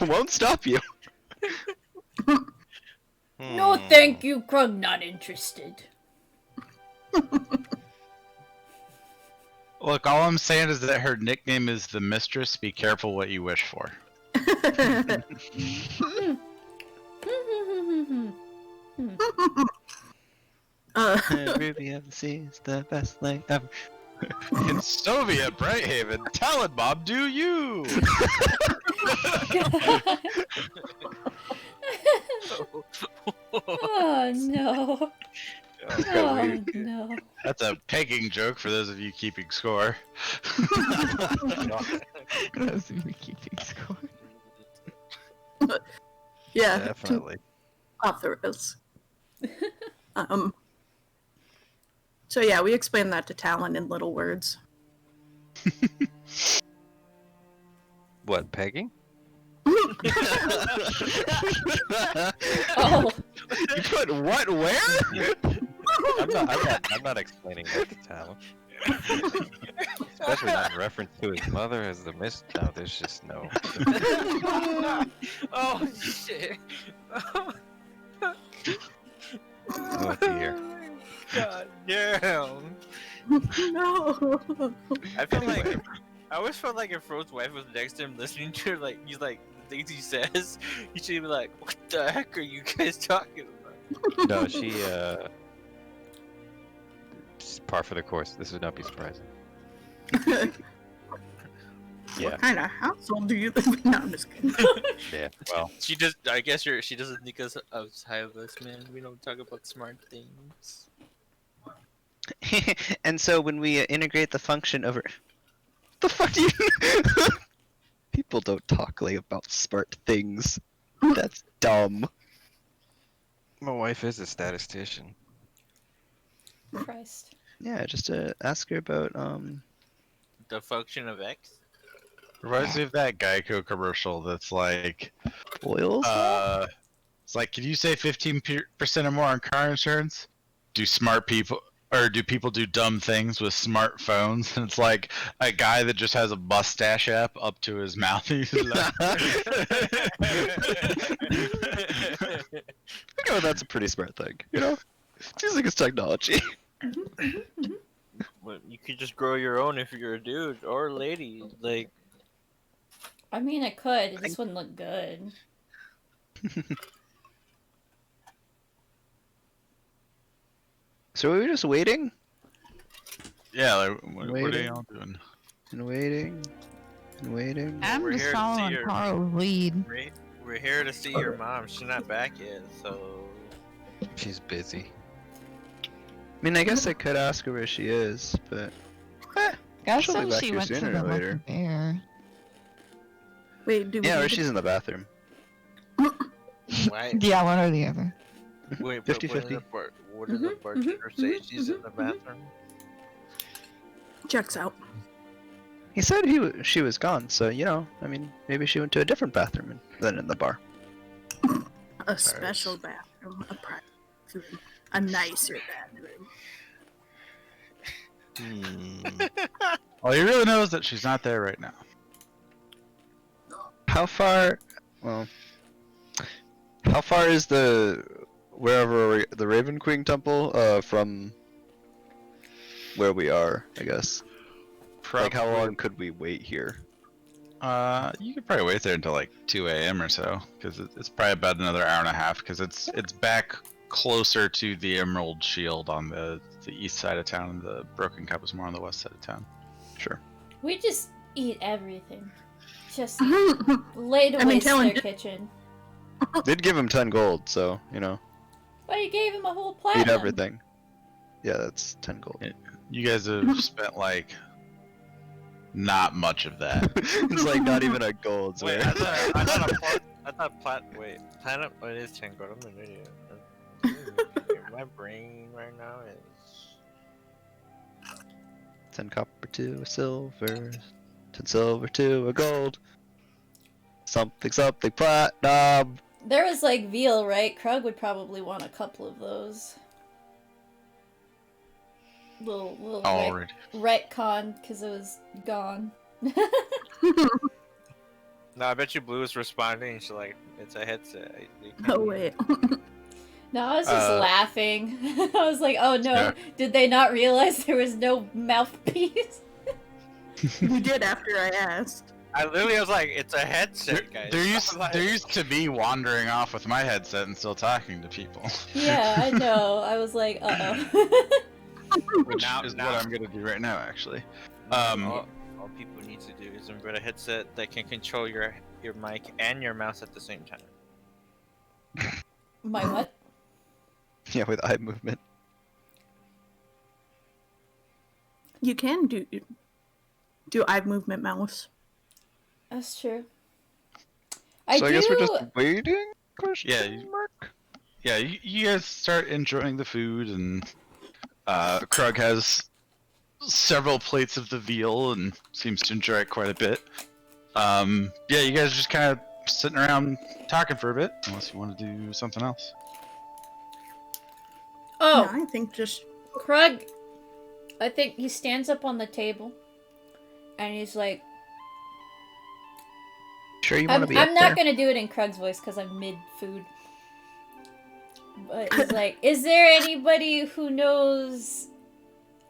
won't stop you. No, thank you, Krug. Not interested. Look, all I'm saying is that her nickname is the Mistress. Be careful what you wish for. Ruby of the Sea is the best thing ever. In Soviet Brighthaven, Talon Bob, do you? Oh no. Oh no. That's a pegging joke for those of you keeping score. Those of you keeping score. Yeah. Definitely. Off the rails. So yeah, we explained that to Talon in little words. What, pegging? Oh. You put what where? I'm not explaining that to Talon. Especially not in reference to his mother as the miss. No, there's just no. Oh shit! Oh dear. God damn! No. I feel like I always felt like if Fro's wife was next to him listening to her, like he's like the things he says, he should be like, "What the heck are you guys talking about?" No, she just par for the course. This would not be surprising. Yeah, What kind of household do you live in? No, I'm just kidding. yeah. Well, She just, I guess she doesn't think us outside of us, man. We don't talk about smart things. And so when we integrate the function over, the fuck do you? People don't talk like about smart things. That's dumb. my wife is a statistician. Christ. Yeah, just ask her about The function of X. Reminds me of that Geico commercial that's like, oils. it's like, can you save 15% or more on car insurance? Do smart people, or do people do dumb things with smartphones? And it's like a guy that just has a mustache app up to his mouth. He's like, I know that's a pretty smart thing, you know? It's using his technology. Well, you could just grow your own if you're a dude or a lady. Like, I mean, I could. It just wouldn't look good. So are we just waiting yeah, like, what are Waiting. y'all doing? and waiting? Waiting. I'm We're just here to see following your- Carl's lead. We're here to see your mom. She's not back yet, so. She's busy. I mean, I guess I could ask her where she is, but Guess she'll be so back she here went to sooner the or Lucky later. Bear. Wait, do we Yeah, or need to- she's in the bathroom. Why? Yeah, one or the other. Wait, 50-50. What did the bartender say? She's in the bathroom? Checks out. He said she was gone, so you know, I mean, maybe she went to a different bathroom than in the bar. A special bathroom, a private bathroom, a nicer bathroom. All you really know is that she's not there right now. How far? Well, how far is the the Raven Queen Temple from where we are? I guess. Like, how long could we wait here? You could probably wait there until like 2 a.m. or so, because it's probably about another hour and a half, because it's back closer to the Emerald Shield on the east side of town, and the Broken Cup is more on the west side of town. Sure. We just eat everything. Just I lay to mean, waste telling their you- kitchen. Did give him 10 gold, so you know, Well, you gave him a whole platinum. eat everything. Yeah, that's 10 gold. Yeah. You guys have spent like not much of that. It's like not even a gold. So Wait, I thought platinum. Oh, it is 10 gold. I'm an idiot. My brain right now is. 10 copper to a silver, 10 silver to a gold. Something platinum. There was like veal, right? Krug would probably want a couple of those. Little Already. retcon because it was gone. No, I bet you Blue is responding. She's like, it's a headset. Oh wait. No, I was just laughing. I was like, oh no, Yeah. did they not realize there was no mouthpiece? We did after I asked. I literally was like, it's a headset, guys. There used to be wandering off with my headset and still talking to people, Yeah, I know. I was like, uh-oh. which Now- is now- what I'm gonna do right now, actually. all people need to do is invert a headset that can control your mic and your mouse at the same time. My what? Yeah, with eye movement. You can do eye movement mouse. That's true. So I guess we're just waiting? Yeah, Yeah, you guys start enjoying the food, and Krug has several plates of the veal and seems to enjoy it quite a bit. Yeah, you guys are just kind of sitting around talking for a bit, unless you want to do something else. Oh, No, I think just Krug, I think he stands up on the table and he's like, Sure you want to be I'm up not there? gonna do it in Krug's voice because I'm mid food. But he's like, is there anybody who knows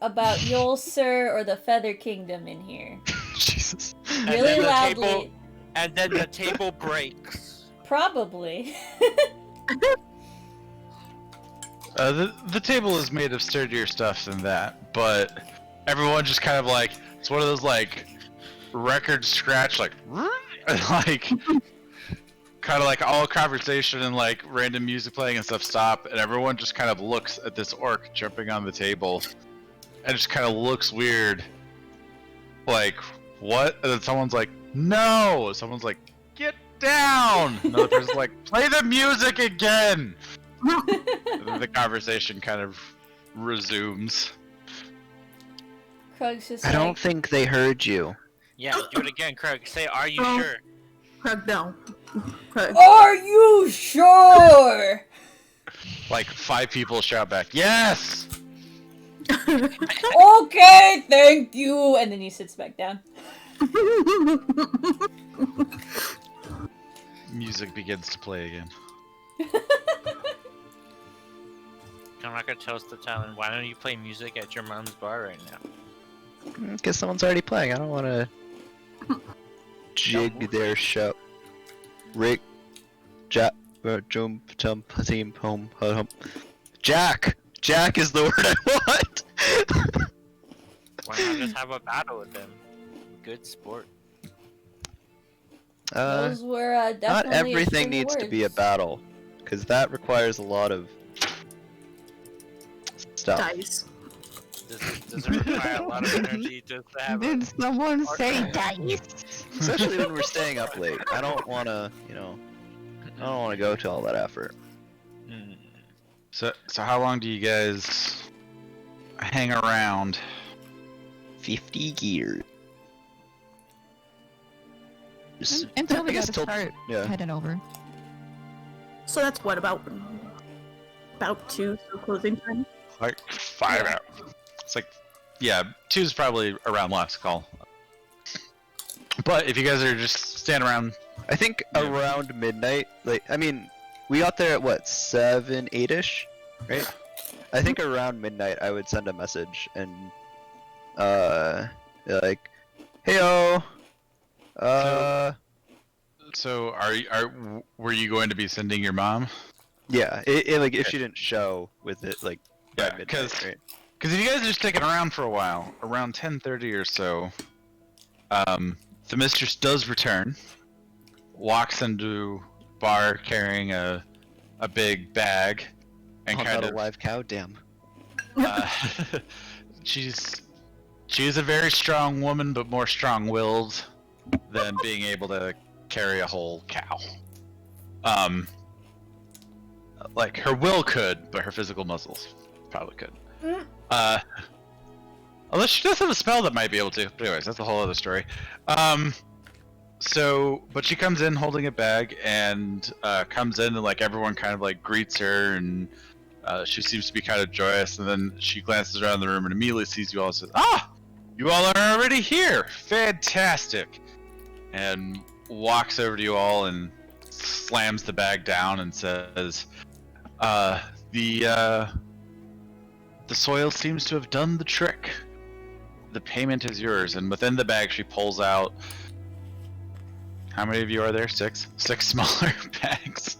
about Yolser or the Feather Kingdom in here? Jesus. Really the loudly. table- and then the table breaks. Probably. The table is made of sturdier stuff than that, but everyone just kind of like, it's one of those like record scratch like like kind of like all conversation and like random music playing and stuff stop, and everyone just kind of looks at this orc jumping on the table and just kind of looks weird, like what? And then someone's like, no. Someone's like, get down. Another person's like, play the music again. And then the conversation kind of resumes. Krug's just I like, don't think they heard you. Yeah, do it again, Craig. Say, are you Oh. sure? Krug, no. Krug. are you sure? Like 5 people shout back, yes! Okay, thank you. And then he sits back down. Music begins to play again. I'm not gonna toast the talent. Why don't you play music at your mom's bar right now? Because someone's already playing. I don't want to jig their show. Rick, Jack, jump, team, home, home. Jack! Jack is the word I want! Why not just have a battle with them? Good sport. Those were Not definitely everything extreme needs to be a words. battle, because that requires a lot of stuff. Dice. Does it require a lot of energy just to have a... Did someone say dice? Especially when we're staying up late. I don't want to, I don't want to go to all that effort. Hmm. So how long do you guys hang around? 50 years. Until we I guess gotta till- start yeah. heading over. So that's what, about 2, so closing time? Like 5 hours. It's like, yeah, 2 is probably around last call. But if you guys are just standing around, I think Yeah. around midnight, like, I mean, we got there at what, 7, 8-ish? Right? I think around midnight I would send a message and, like, heyo, so were you going to be sending your mom? yeah, like, if she didn't show with it, like, by Yeah, midnight, because right? if you guys are sticking around for a while, around 10:30 or so, the mistress does return, walks into bar carrying a big bag, and Oh, kind not of a live cow, damn. uh, she's a very strong woman, but more strong-willed than being able to carry a whole cow. Like her will could, but her physical muscles probably couldn't. Unless she does have a spell that might be able to. But anyways, that's a whole other story. But she comes in holding a bag and comes in and like everyone kind of like greets her and she seems to be kind of joyous. And then she glances around the room and immediately sees you all and says, "Ah, you all are already here! Fantastic!" And walks over to you all and slams the bag down and says, "The soil seems to have done the trick. The payment is yours." And within the bag, she pulls out. How many of you are there? 6? 6 smaller bags.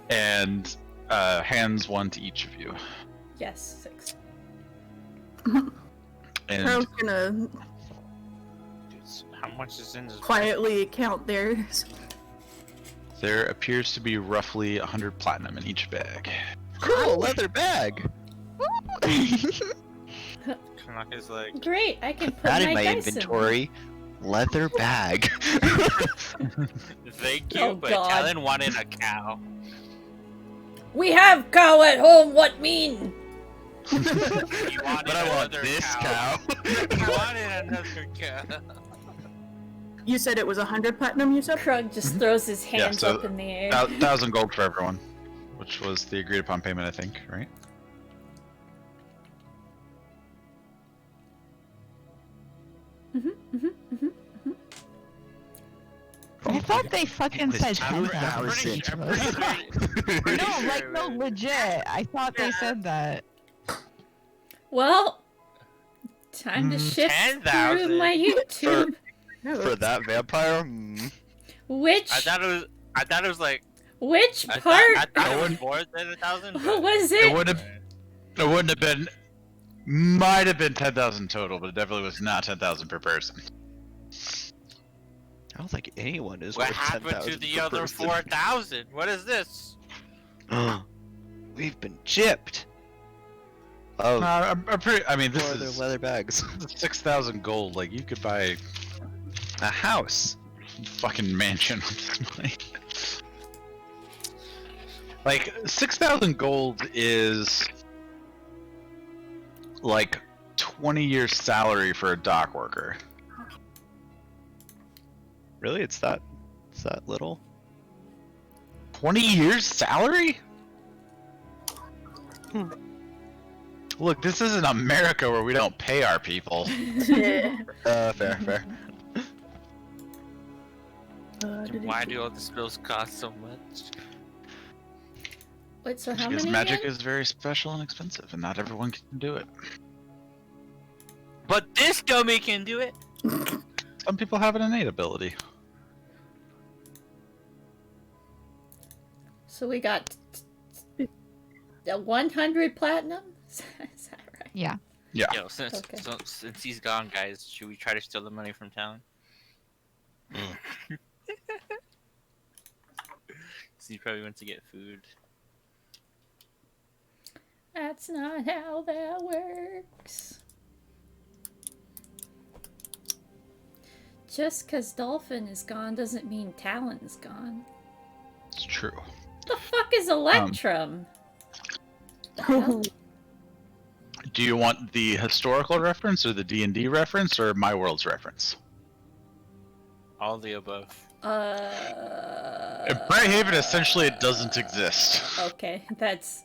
And hands one to each of you. Yes, 6. And Carol's gonna How much is in this? quietly count theirs. there appears to be roughly 100 platinum in each bag. Cool, leather bag! Kanaka's like, Great, I can put That my in my dice inventory. Leather bag. thank you, Oh, but God. Talon wanted a cow. We have cow at home, what mean? You wanted But I want another this cow. I wanted another cow. You said it was 100 platinum, you said? Krug just throws his hands so- up in the air. 1,000 gold for everyone, which was the agreed upon payment, I think, right? I thought they fucking was said 2,000. 2,000 each of I'm us. pretty No, sure like, it no, was- legit. I thought they said that. Well, time to shift 10,000. through my YouTube. For that vampire? Which I thought it was like. which I part? thought it was more than 1,000. What was It it? wouldn't have been. Might have been 10,000 total, but it definitely was not 10,000 per person. I don't think anyone is What worth happened 10,000 to the per other person. 4,000? What is this? We've been gypped. Oh, I'm pretty. I mean, this four other is leather bags. 6,000 gold. Like you could buy A house. a fucking mansion with this money. Like 6,000 gold is like 20 years' salary for a dock worker. Really? It's that little? 20 years' salary? Look, this isn't America where we don't pay our people. Yeah. Fair. Why do all the spells cost so much? Wait, so how Because many? magic again? is very special and expensive, and not everyone can do it. But this dummy can do it. Some people have an innate ability. So we got 100 platinum. Is that right? Yeah. Yeah. Yo, since Okay. since he's gone, guys, should we try to steal the money from town? So you probably went to get food. That's not how that works. Just because Dolphin is gone doesn't mean Talon's gone. It's true. The fuck is Electrum? Do you want the historical reference or the D&D reference or my world's reference? All of the above. In Brighthaven, essentially, it doesn't exist. Okay, that's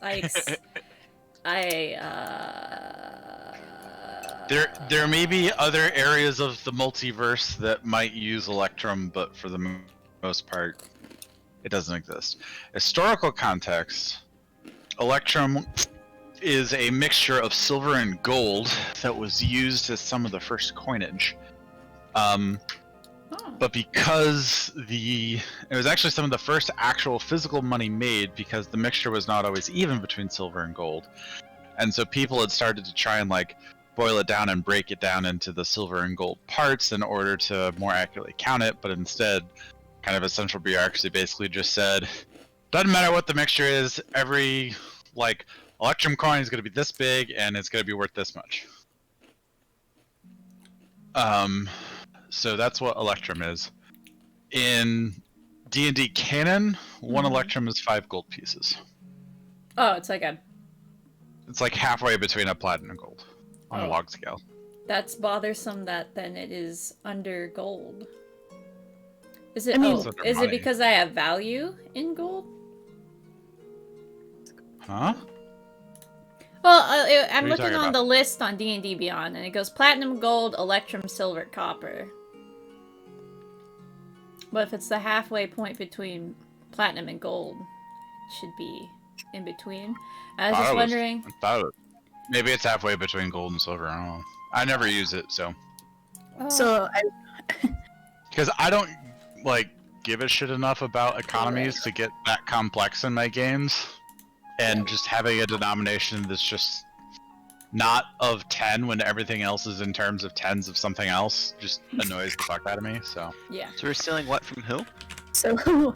There may be other areas of the multiverse that might use Electrum, but for the most part, it doesn't exist. Historical context, Electrum is a mixture of silver and gold that was used as some of the first coinage. But because it was actually some of the first actual physical money made, because the mixture was not always even between silver and gold. And so people had started to try and like boil it down and break it down into the silver and gold parts in order to more accurately count it, but instead kind of a central bureaucracy basically just said, doesn't matter what the mixture is, every like Electrum coin is going to be this big and it's going to be worth this much. So that's what Electrum is. In D&D canon, one Electrum is 5 gold pieces. Oh, it's like halfway between a platinum and gold on a log scale. that's bothersome that then it is under gold. Is it? I mean- Is it because I have value in gold? Huh? Well, I'm What are you looking talking on about? the list on D&D Beyond, and it goes platinum, gold, electrum, silver, copper. But if it's the halfway point between platinum and gold, it should be in between. I was just wondering. Maybe it's halfway between gold and silver. I don't know. I never use it, so So because I don't like give a shit enough about economies to get that complex in my games, and just having a denomination that's just not of 10 when everything else is in terms of tens of something else just annoys the fuck out of me. So Yeah. So we're stealing what from who? So,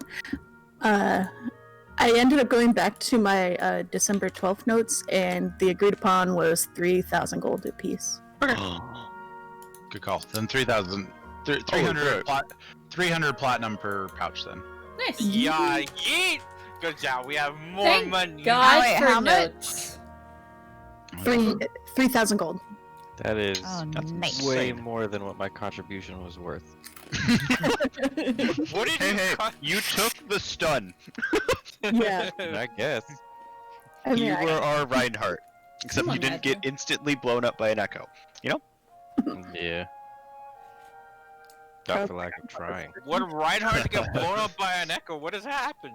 I ended up going back to my December 12th notes, and the agreed upon was 3,000 gold apiece. good call. Then 3,000, 300, 300 platinum per pouch. Then Nice. Yeah, yeet! Good job. We have more Thank money. God Wait, for how much? notes. 3,000 gold. That is That's nice. way more than what my contribution was worth. What did you? You took the stun. Yeah. I guess. I mean, You were our Reinhardt, except Come you on, didn't get Nigel. instantly blown up by an echo. Yeah. Not for lack of trying. What did Reinhardt get blown up by an echo? What has happened?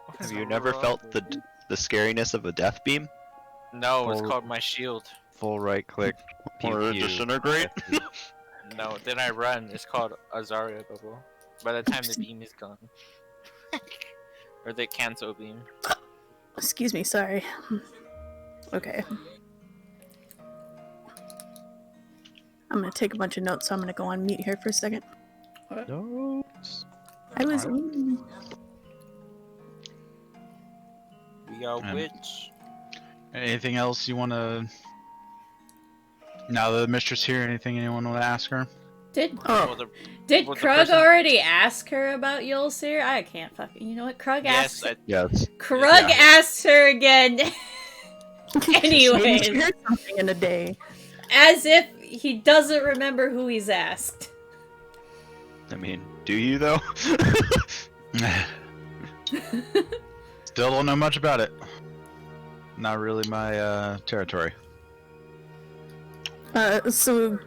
What Have is you never wrong felt with- the scariness of a death beam? No, it's Full- called my shield. Full right click. Pew, Or pew. disintegrate? No, then I run. It's called Azaria bubble. By the time the beam is gone. Or the cancel beam. excuse me, sorry. Okay. I'm gonna take a bunch of notes, so I'm gonna go on mute here for a second. Notes. I was. We are Um, witch. anything else you want to? Now that the mistress here, anything anyone want to ask her? Did Oh, did well, the Krug person- already ask her about Yulsir? I can't fucking. You know what? Krug Yes, asked. Yes. Krug Yeah. asked her again. maybe Anyways. she heard something in a day. As if he doesn't remember who he's asked. I mean, do you though? Still don't know much about it. Not really my territory. So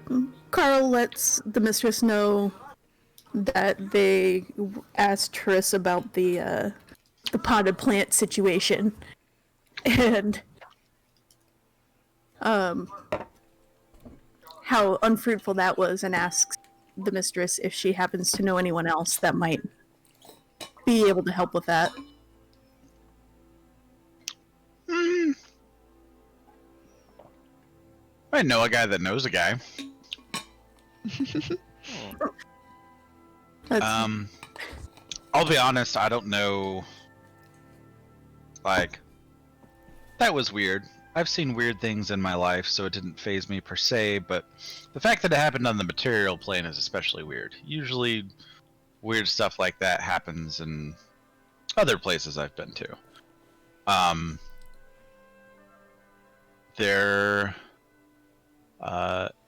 Carl lets the mistress know that they asked Triss about the potted plant situation, and how unfruitful that was, and asks the mistress if she happens to know anyone else that might be able to help with that. I know a guy that knows a guy. That's I'll be honest, I don't know. Like, that was weird. I've seen weird things in my life, so it didn't phase me per se, but the fact that it happened on the material plane is especially weird. Usually, weird stuff like that happens in other places I've been to.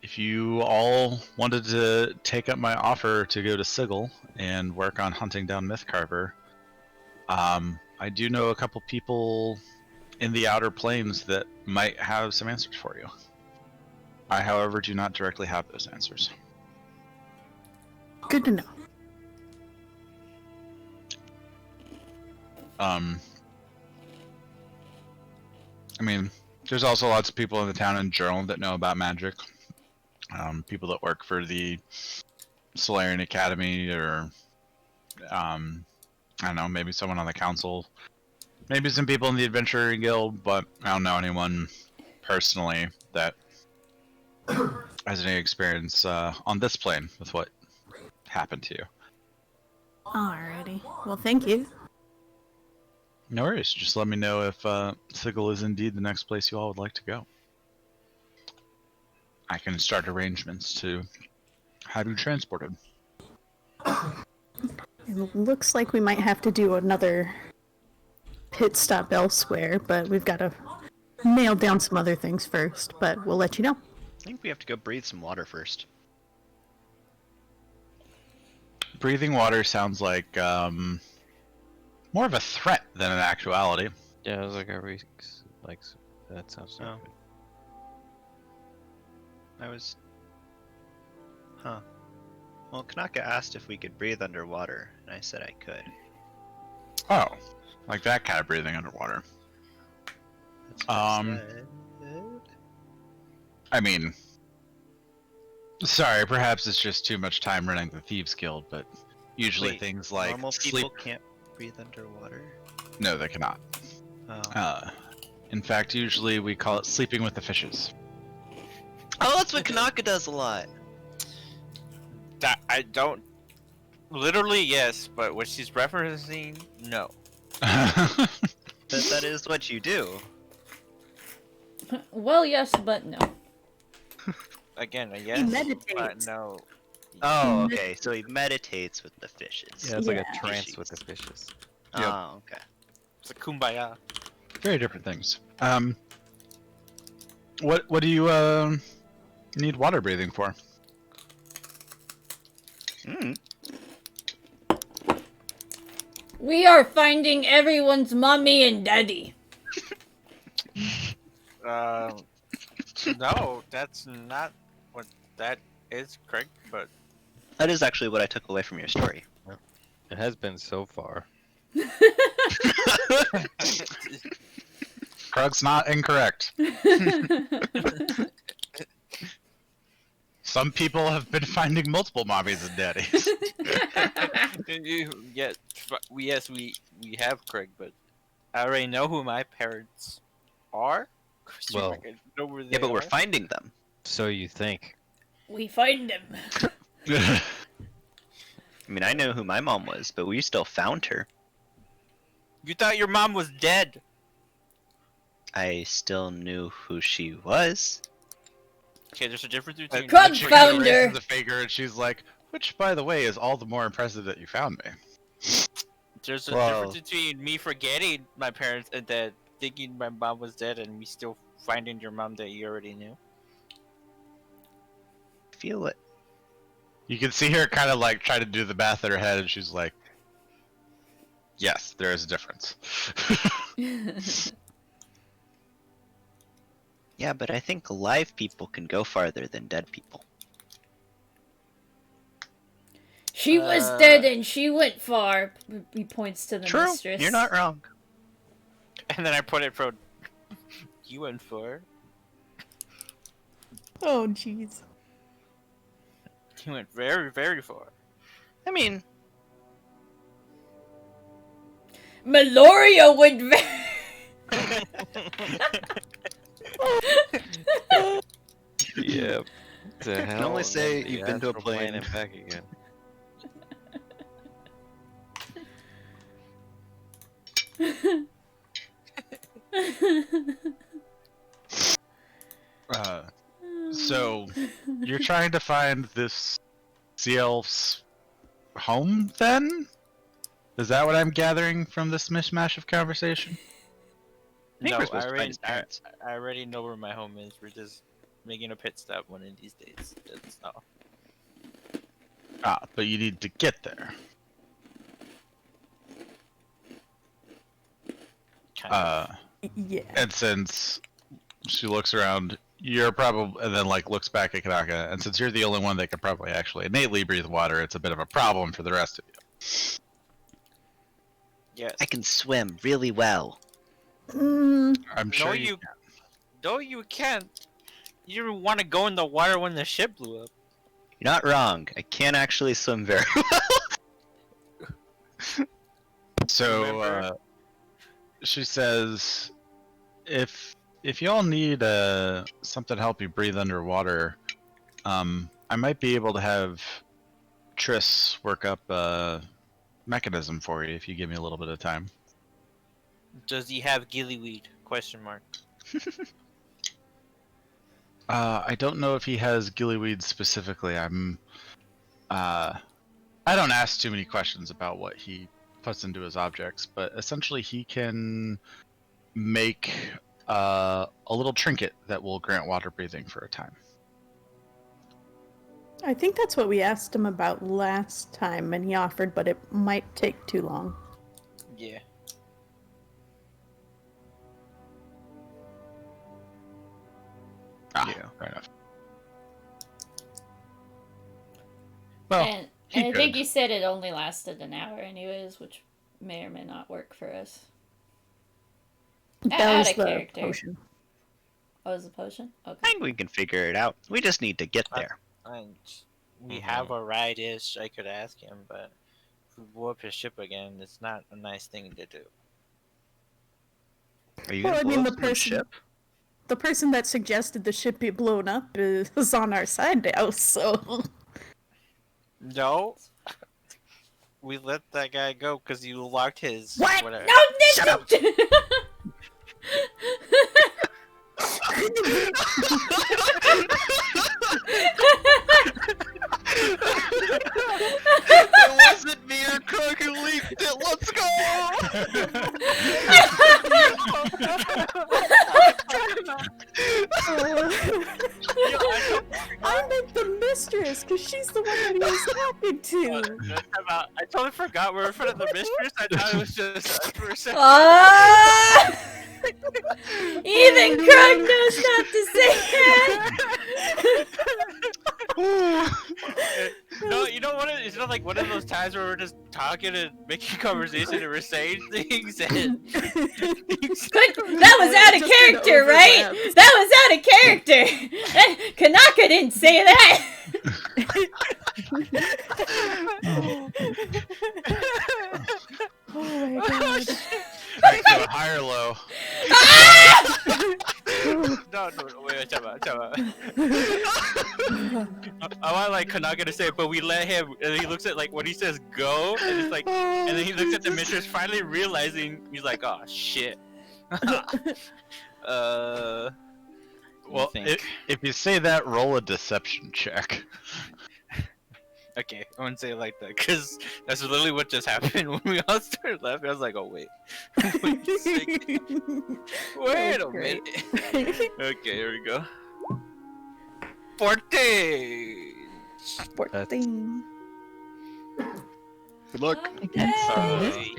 If you all wanted to take up my offer to go to Sigil and work on hunting down Mythcarver, I do know a couple people in the Outer Planes that might have some answers for you. I, however, do not directly have those answers. good to know. I mean, there's also lots of people in the town in general that know about magic. People that work for the Solarian Academy, or I don't know, maybe someone on the council, maybe some people in the Adventuring Guild, but I don't know anyone personally that has any experience on this plane with what happened to you. Alrighty. Well, thank you. No worries. Just let me know if Sigil is indeed the next place you all would like to go. I can start arrangements to have you transported. It looks like we might have to do another pit stop elsewhere, but we've got to nail down some other things first, but we'll let you know. I think we have to go breathe some water first. Breathing water sounds like more of a threat than an actuality. Yeah, I was like, that sounds so Oh. good. Well, Kanaka asked if we could breathe underwater, and I said I could. Oh, like that kind of breathing underwater. That's what I said. I mean, sorry, perhaps it's just too much time running the Thieves Guild, but usually Wait, things like normal sleep. people can't breathe underwater? No, they cannot. Oh. In fact, usually we call it sleeping with the fishes. Oh, that's what Kanaka does a lot. That I don't. Literally, yes, but what she's referencing, no. That is what you do. Well, yes, but no. Again, a yes, He but meditates. no. Oh, okay. So he meditates with the fishes. Yeah, it's like Yeah. a trance with the fishes. Yep. Oh, okay. It's a kumbaya. Very different things. What do you need water breathing for? Mm. We are finding everyone's mommy and daddy. No, that's not what that is, Craig. But That is actually what I took away from your story. It has been so far. Krug's not incorrect. Some people have been finding multiple mommies and daddies. yes, we have Craig, but I already know who my parents are. Well, I know where they Yeah, but we're are. finding them. So you think? We find him. I mean, I know who my mom was, but we still found her. You thought your mom was dead. I still knew who she was. Okay, there's a difference between. Krug The chick found raises her. the finger and she's like, which, by the way, is all the more impressive that you found me. There's a Well- difference between me forgetting my parents and then thinking my mom was dead, and me still finding your mom that you already knew. Feel it. You can see her kind of like try to do the math in her head, and she's like, yes, there is a difference. Yeah, but I think alive people can go farther than dead people. She was dead and she went far. He points to the True, mistress. you're not wrong. And then I put it for you went for. Oh, jeez. You went very, very far. I mean, Meloria went very... Yep. The hell? only say The you've been to a astral plane plane. and back again. So you're trying to find this sea elf's home, then? Is that what I'm gathering from this mishmash of conversation? I think No, we're supposed to find his I parents. already know where my home is. We're just making a pit stop one of these days. That's all. Ah, but you need to get there. Kind of. Yeah. And since she looks around, you're probably, and then like looks back at Kanaka, and since you're the only one that can probably actually innately breathe water, it's a bit of a problem for the rest of you. Yes. I can swim really well. I'm sure No, you. No, you can't. You didn't want to go in the water when the ship blew up. You're not wrong. I can't actually swim very well. So Remember? she says, if y'all need something to help you breathe underwater, I might be able to have Triss work up a mechanism for you if you give me a little bit of time. Does he have gillyweed? Question mark. I don't know if he has gillyweed specifically. I don't ask too many questions about what he puts into his objects, but essentially he can make a little trinket that will grant water breathing for a time. I think that's what we asked him about last time, and he offered, but it might take too long. Yeah. Ah, Yeah. fair enough. Well, and he I think could. you said it only lasted an hour anyways, which may or may not work for us. That Out was of the character. potion. Oh, is the potion? Okay. I think we can figure it out. We just need to get there. And we have a ride-ish. I could ask him, but if we blow up his ship again, it's not a nice thing to do. Are you Well, gonna I blow mean, up the someone's person, ship? the person that suggested the ship be blown up is on our side now, so... No. We let that guy go because you locked his. What? Whatever. No, Shut up! It wasn't me or Crook who leaked it. Let's go! I meant the mistress, because she's the one that he was talking to. I totally forgot we were in front of the mistress. I thought it was just us for a second. Ah! Even Krug knows not to say that. No, you know what? It's not like one of those times where we're just talking and making conversation and we're saying things and. That was out of character, right? That was out of character. Kanaka didn't say that. Oh my god. Alright, so high or low? No, wait, time out. I want like Kanaka to say it, but we let him, and he looks at like when he says go, and it's like, and then he looks at the mistress, finally realizing he's like, oh shit. Well, if you say that, roll a deception check. Okay, I wouldn't say it like that, because that's literally what just happened when we all started laughing. I was like, oh wait. Wait a second. Wait a great. minute. Okay, here we go. 14! 14. Good luck. Sorry.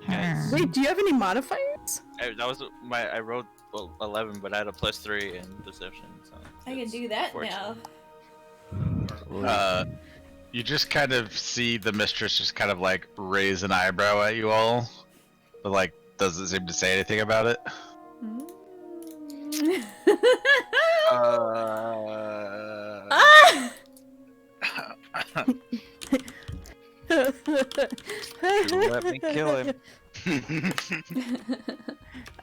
Yes. Wait, do you have any modifiers? That was I wrote 11, but I had a +3 in deception. So I can it's do that 14. now. You just kind of see the mistress just kind of like raise an eyebrow at you all, but like doesn't seem to say anything about it. Ah! Let me kill him.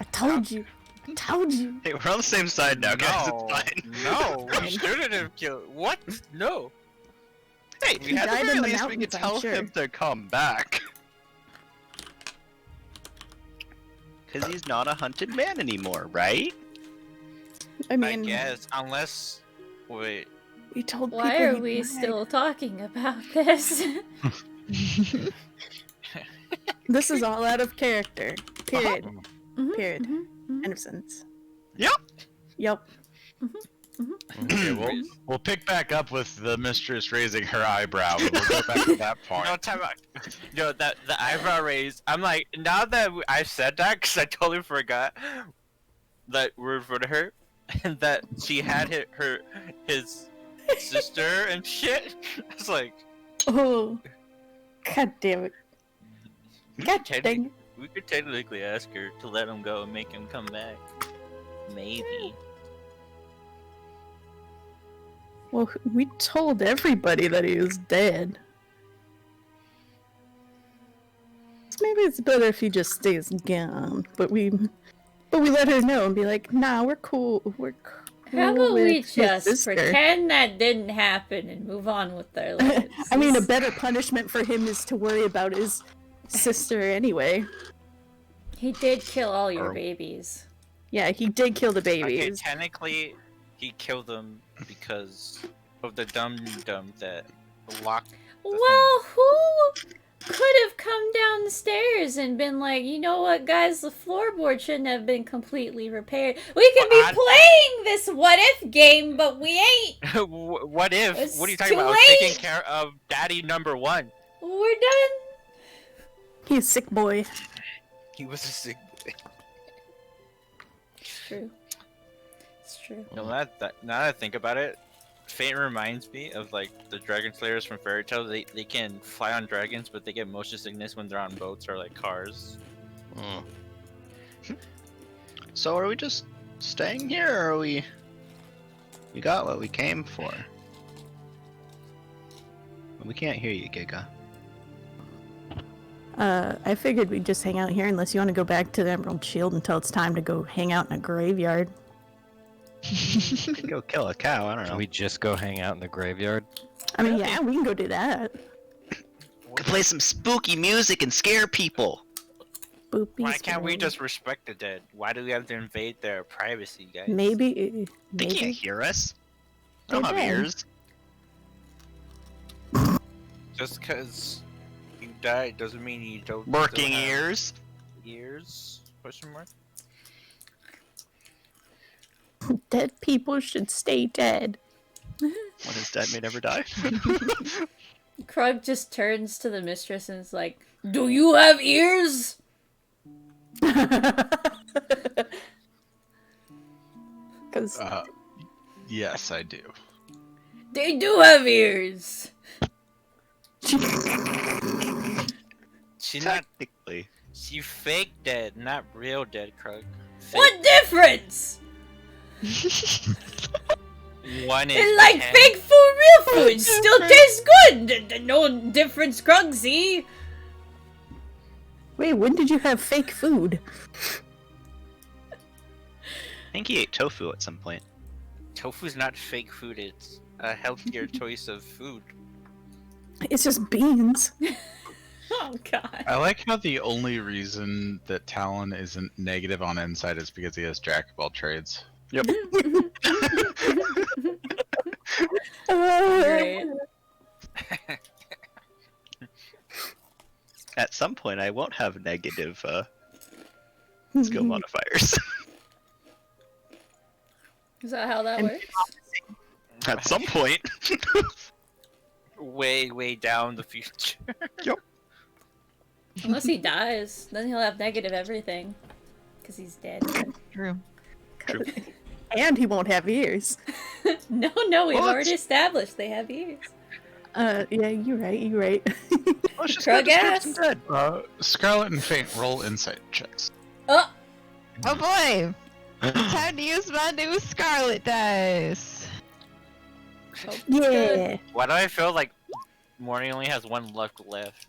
I told you. Told you. Hey, we're on the same side now, guys. No, It's fine. no, we shouldn't have killed. What? No. Hey, He at the died very in the least we mountains, could I'm tell sure. him to come back. Because he's not a hunted man anymore, right? I I mean, guess, unless... Wait. we told Why people are he we died. still talking about this? This is all out of character. Period. Mhm, Period. mhm, mhm. End of sentence. Yep. Yep. Okay, we'll pick back up with the mistress raising her eyebrow, and we'll go back to that point. No, time out. No, the eyebrow raise. I'm like, now that I said that, because I totally forgot that we're in front of her, and that she had his sister and shit. I was like, Oh. God damn it. God dang it. we could technically ask her to let him go and make him come back. Maybe. Well, we told everybody that he was dead. So maybe it's better if he just stays gone. But we let her know and be like, nah, we're cool. We're cool. How about with we his just sister." pretend that didn't happen and move on with our lives? I mean, a better punishment for him is to worry about his sister anyway. He did kill all your Or- babies. Yeah, he did kill the Okay, babies. technically, he killed them because of the dumb that locked. Well, who could have come down the stairs and been like, you know what, guys, the floorboard shouldn't have been completely repaired. We could be Well, playing this what if game, but we ain't. What if? It's What are you talking too about? I was taking late. care of Daddy number one. We're done. He's a sick boy. He was a sick boy. It's true. It's true. Now that I think about it, Fate reminds me of like the dragon slayers from Fairy Tail. They can fly on dragons, but they get motion sickness when they're on boats or like cars. So are we just staying here, or are we got what we came for? We can't hear you, Giga. I figured we'd just hang out here unless you want to go back to the Emerald Shield until it's time to go hang out in a graveyard. We could go kill a cow, I don't Can know. we just go hang out in the graveyard? I mean, yeah, we can go do that. We could play some spooky music and scare people. Boopy Why can't we scroll. just respect the dead? Why do we have to invade their privacy, guys? Maybe. They can't Maybe. hear us. They don't have They're dead. ears. Just because you died doesn't mean you don't. Working still have ears. Ears? Question mark. Dead people should stay dead. When is dead may never die. Krug just turns to the mistress and is like, do you have ears? Because Yes, I do. They do have ears. She's not. Technically. She fake dead, not real dead, Krug. Fake. What difference? One is It's like 10. fake food, real food still tastes good. No difference, Krug, see? wait, when did you have fake food? I think he ate tofu at some point. Tofu's not fake food. It's a healthier choice of food. It's just beans. Oh god. I like how the only reason that Talon isn't negative on Insight is because he has Jack of all trades. Yep. Great. At some point, I won't have negative skill modifiers. Is that how that And- works? At some point. Way down the future. Unless he dies, then he'll have negative everything. Because he's dead. True. And he won't have ears. No, we've What? already established they have ears. Yeah, you're right, you're right. Let's just Krug go disturb ass. some dead. Scarlet and Faint, roll Insight checks. Oh! Oh boy! It's time to use my new Scarlet dice. Yeah. Why do I feel like Morning only has one luck left?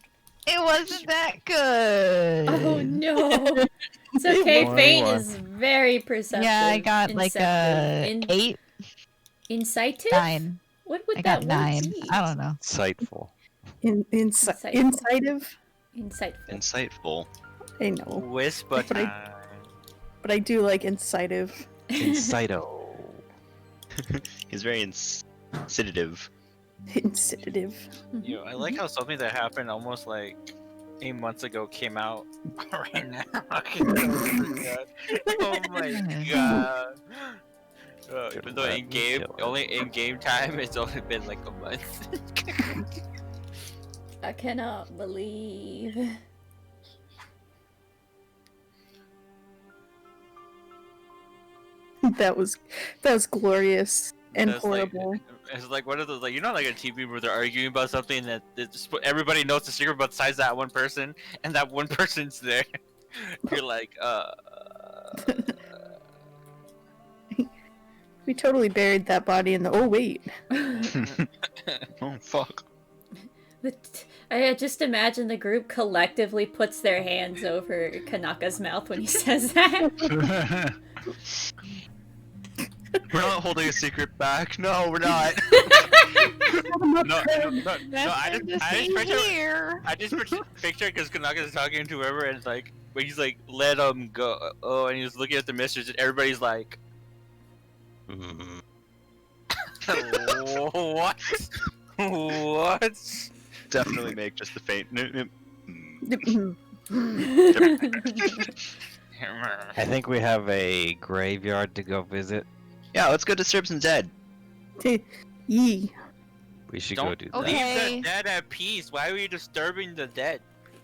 It wasn't that good. Oh no! It's okay, One, Fate one. is very perceptive. Yeah, I got like inceptive. a 8, Insightive? 9. What would I that got word 9. be? I don't know. Insightful. Insightful. Insightive? Insightful. Insightful. I know. Whisper That's what I- time. but I do like incisive. Incido. He's very incisive. Incisive. Yo, I like how something that happened almost like 8 months ago came out right now. Oh my god. Even though Let in me game, kill it. only in game time, it's only been like a month. I cannot believe. That was glorious and That's like- horrible. It's like one of those, like, you know, like a TV where they're arguing about something that everybody knows the secret besides that one person, and that one person's there. You're like, We totally buried that body in the. Oh wait. Oh fuck. I just imagine the group collectively puts their hands over Kanaka's mouth when he says that. We're not holding a secret back. No, we're not. no, I just picture because Kanaka's talking to whoever, and it's like, when he's like, let him go. Oh, and he's looking at the mistress, and everybody's like, what? What? Definitely make just the faint. I think we have a graveyard to go visit. Yeah, let's go disturb some dead. Yee. We should Don't go do that. Okay. Leave the dead at peace. Why are you disturbing the dead?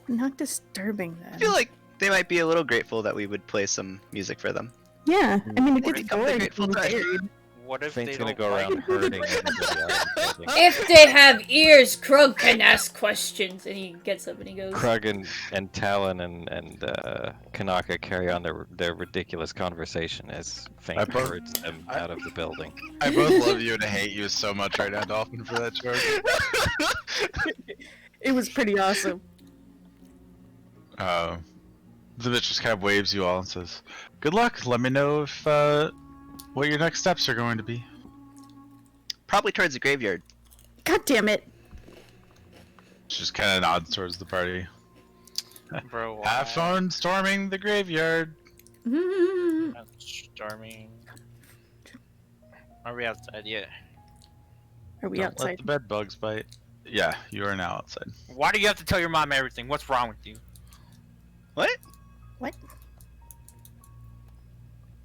Not disturbing them. I feel like they might be a little grateful that we would play some music for them. Yeah, I mean, it What gets if I'm the boring. Grateful being Dead? buried. What if Faint's they gonna don't go like around hurting everybody out in the building. If they have ears, Krug can ask questions. And he gets up and he goes, Krug and Talon and Kanaka carry on their ridiculous conversation as Faint both- herds them out of the building. I both love you and hate you so much right now, Dolphin, for that joke. It was pretty awesome. The bitch just kind of waves you all and says, "Good luck. Let me know if what your next steps are going to be." Probably towards the graveyard. God damn it. She just kind of nods towards the party. Bro, why? Have fun storming the graveyard. Not storming. Are we outside yet? Are we Don't outside? let the bed bugs bite. Yeah, you are now outside. Why do you have to tell your mom everything? What's wrong with you? What? What?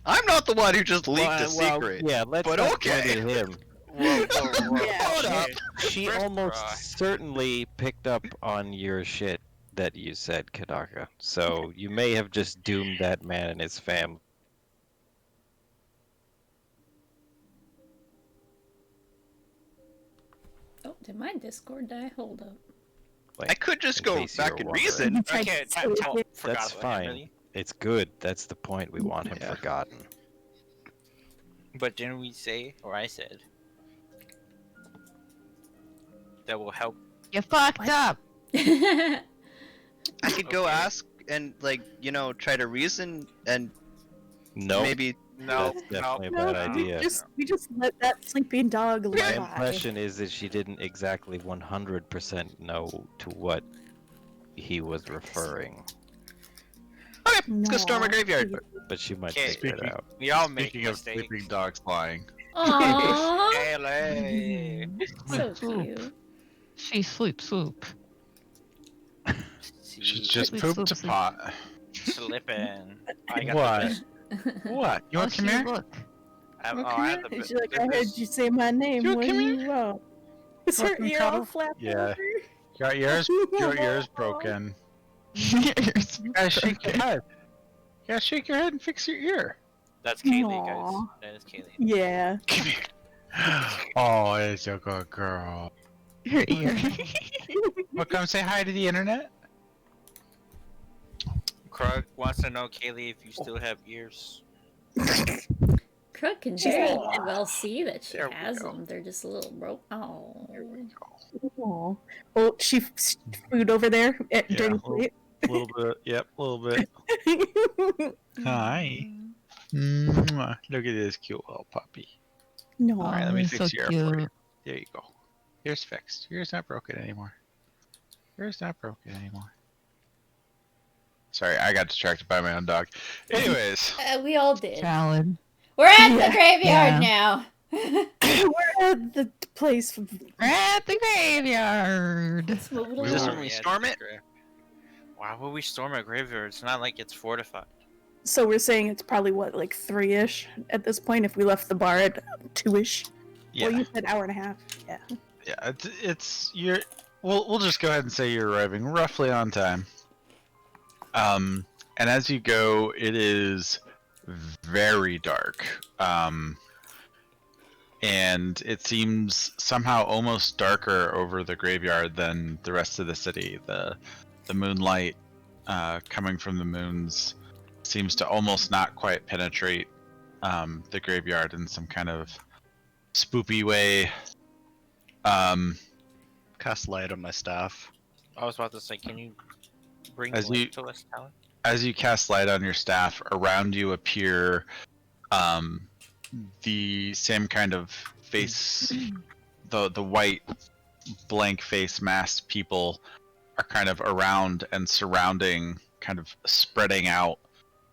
I'm not the one who just leaked a Well, secret. yeah, let's But not okay. credit him. Yeah. Hold up. She First almost try. certainly picked up on your shit that you said, Kanaka. So you may have just doomed that man and his family. oh, did my Discord die? Hold up. I could just in go case you back were and wondering. reason. Tried Okay, to say it. forgot That's about fine. him, really. It's good. That's the point. We want him Yeah. forgotten. But didn't we say, or I said, that will help? You fucked up. I could go Okay. ask and try to reason and No, maybe. No, that's definitely No, a bad idea. we just let that sleeping dog My lie. impression is that she didn't exactly 100% know to what he was referring, Okay, let's go storm a No. graveyard. but she might Okay. figure it Speaking- out. we all make Speaking of mistakes. sleeping dogs lying. Aww. Haley. So cute. She swoop. She just Sleep, pooped sleep, a sleep. pot. Slipping. I got What? The best. What? You want to come she here? look. I, Okay. I have the She's best. like, I heard you say my name. You What do come you want? Is her Welcome, ear all Cuddle. flapped Yeah. over? Your ear's broken. You gotta shake your head. You gotta shake your head and fix your ear. That's Kaylee, guys. Aw. That is Kaylee. Yeah. Come here. Oh, it's a good girl. Her ear. Well, come say hi to the internet. Krug wants to know, Kaylee, if you still have ears. Krug can She's very like- well see that she There we has go. them. They're just a little broke. Oh. Aw. Oh, she food over there at Yeah, dirty well- plate. A little bit. Yep, a little bit. Hi. Mwah. Look at this cute little puppy. No. All right, let me he's fix so your ear for you. cute. There you go. Ear's fixed. Ear's not broken anymore. Ear's not broken anymore. Sorry, I got distracted by my own dog. Anyways, We all did. Valid. We're at Yeah. the graveyard Yeah. now. We're at the place. We're at the graveyard. Let's move it Is this along. when we storm it? Why would we storm a graveyard? It's not like it's fortified. So we're saying it's probably what, like 3-ish at this point. If we left the bar at 2-ish. yeah, Well, you said hour and a half. Yeah. yeah, it's you're. We'll just go ahead and say you're arriving roughly on time. And as you go, it is very dark. And it seems somehow almost darker over the graveyard than the rest of the city. The moonlight coming from the moons seems to almost not quite penetrate the graveyard in some kind of spoopy way. Cast light on my staff. I was about to say, can you bring As light you- to us, Talon? As you cast light on your staff, around you appear the same kind of face, the white blank face masked people are kind of around and surrounding, kind of spreading out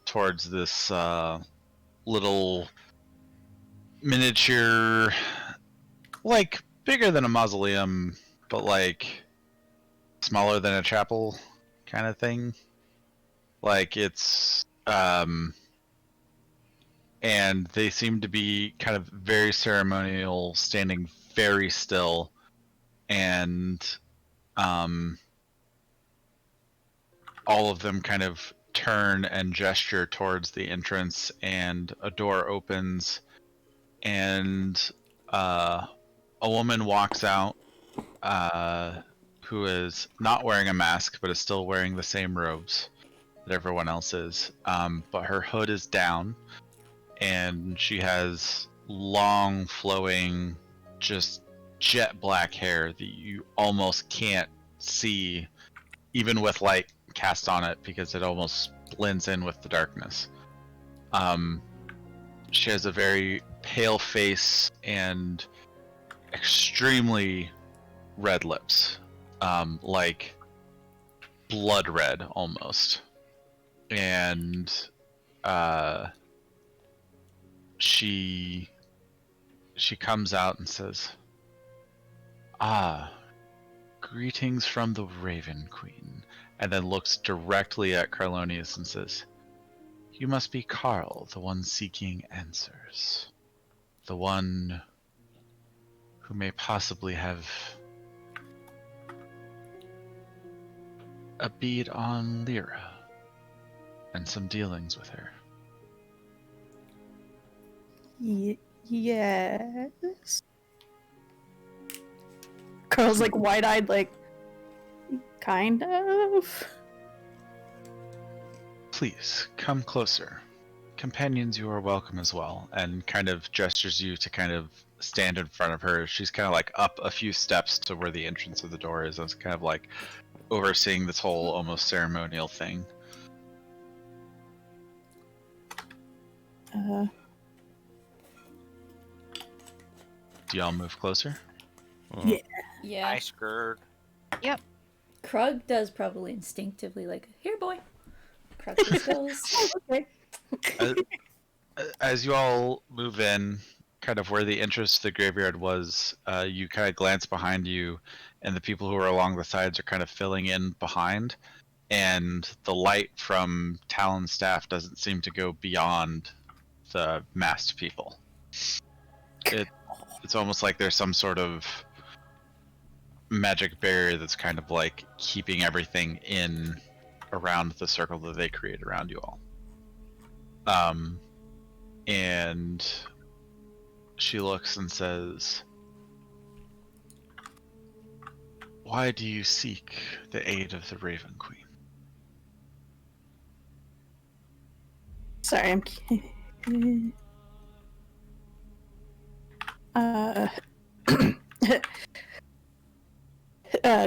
towards this little miniature, like bigger than a mausoleum, but like smaller than a chapel kind of thing. Like it's and they seem to be kind of very ceremonial, standing very still, and all of them kind of turn and gesture towards the entrance, and a door opens, and a woman walks out who is not wearing a mask but is still wearing the same robes that everyone else is, but her hood is down, and she has long flowing, just jet black hair that you almost can't see even with light cast on it because it almost blends in with the darkness. She has a very pale face and extremely red lips, like blood red almost. And she comes out and says, "Ah, greetings from the Raven Queen," and then looks directly at Carlonius and says, "You must be Carl, the one seeking answers. The one who may possibly have a bead on Lyra and some dealings with her." Yes. Carl's like wide-eyed, like, kind of. "Please, come closer. Companions, you are welcome as well," and kind of gestures you to kind of stand in front of her. She's kind of like up a few steps to where the entrance of the door is. It's kind of like overseeing this whole almost ceremonial thing. Do y'all move closer? Yeah. Yeah. I scared. Krug does probably instinctively, like, here, boy. Krug just goes. Okay. As you all move in, kind of where the entrance to the graveyard was, you kind of glance behind you, and the people who are along the sides are kind of filling in behind, and the light from Talon's staff doesn't seem to go beyond the masked people. It's almost like there's some sort of magic barrier that's kind of like keeping everything in around the circle that they create around you all. And she looks and says, "Why do you seek the aid of the Raven Queen?" Sorry, I'm.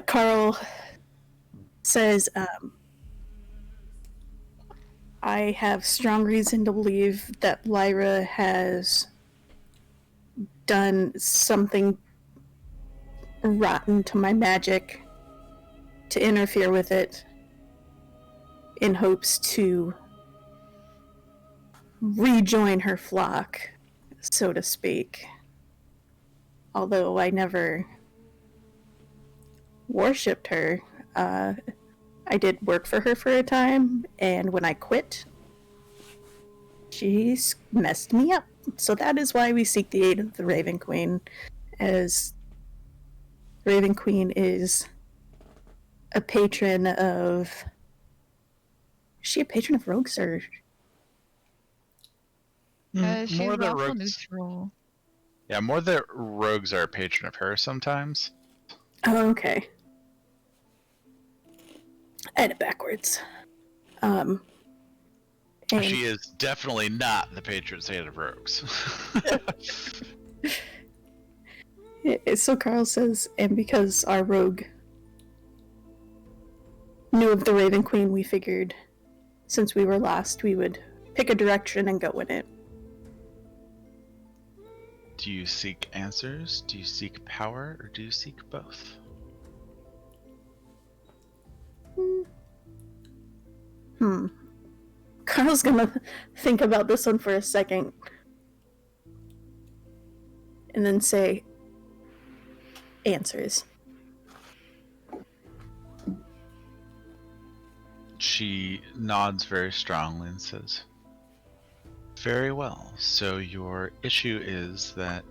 Carl says, "I have strong reason to believe that Lyra has done something rotten to my magic to interfere with it. in hopes to rejoin her flock, so to speak. Although I never worshipped her, I did work for her for a time, and when I quit, she messed me up. So that is why we seek the aid of the Raven Queen, as Raven Queen is a patron of... Is she a patron of rogues, or... She's More the lawful rogues. neutral. Yeah, more the rogues are a patron of her sometimes. Oh, okay. I had it backwards. And She is definitely not the patron saint of rogues. so Carl says, and because our rogue knew of the Raven Queen, we figured since we were lost, we would pick a direction and go in it. Do you seek answers? Do you seek power? Or do you seek both? Carl's gonna think about this one for a second. And then say, answers. She nods very strongly and says, very well. So your issue is that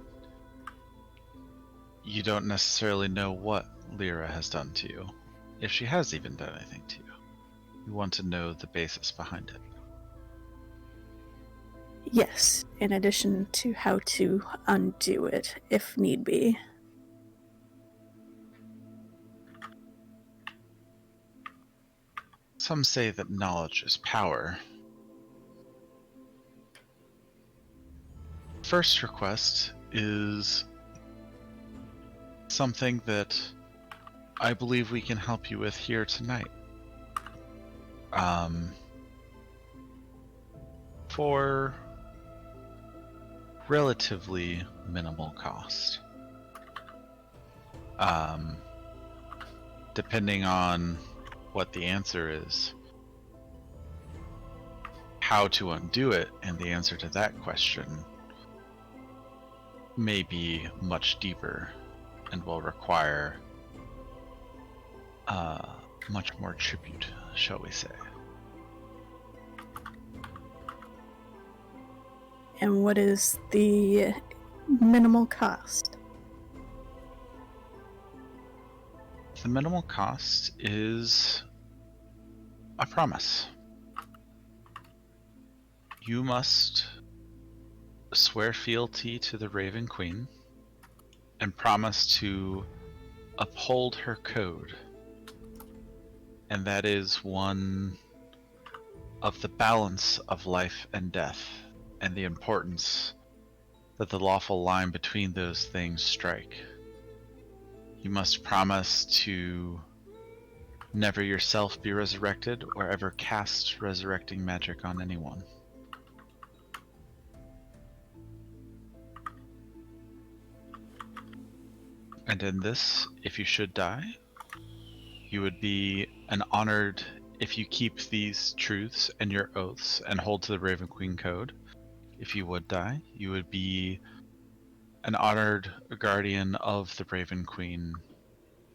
you don't necessarily know what Lyra has done to you, if she has even done anything to you. You want to know the basis behind it. Yes, in addition to how to undo it, if need be. Some say that knowledge is power. First request is something that I believe we can help you with here tonight. For relatively minimal cost. Depending on what the answer is, how to undo it, and the answer to that question may be much deeper and will require much more tribute, shall we say. And what is the minimal cost? The minimal cost is a promise. You must swear fealty to the Raven Queen and promise to uphold her code. And that is one of the balance of life and death, and the importance that the lawful line between those things strike. You must promise to never yourself be resurrected or ever cast resurrecting magic on anyone. And in this, if you should die, you would be an honored, if you keep these truths and your oaths and hold to the Raven Queen code. If you would die, you would be an honored guardian of the Raven Queen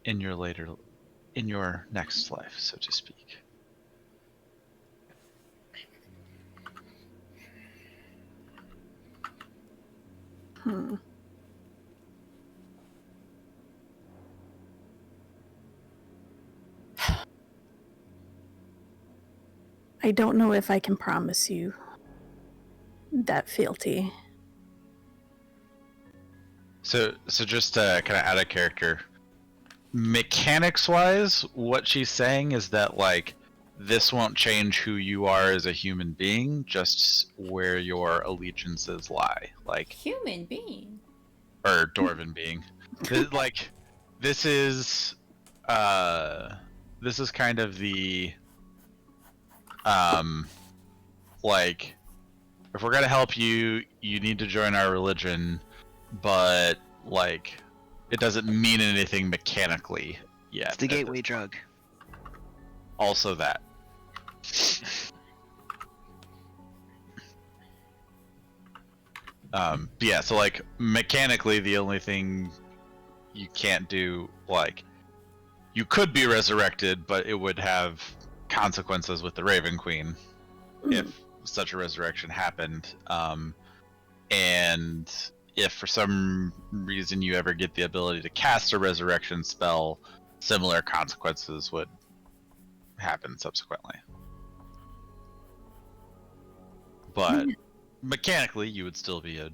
in your next life, so to speak. I don't know if I can promise you that fealty. So just to kind of add a character, mechanics-wise, what she's saying is that, like, this won't change who you are as a human being, just where your allegiances lie. Like, Human being. or dwarven being. This is kind of the like, if we're gonna help you, you need to join our religion, but like, it doesn't mean anything mechanically yet. It's the gateway drug. Also that. But yeah, so like mechanically, the only thing you can't do, like, you could be resurrected, but it would have consequences with the Raven Queen if such a resurrection happened. And if for some reason you ever get the ability to cast a resurrection spell, similar consequences would happen subsequently. But mechanically, you would still be a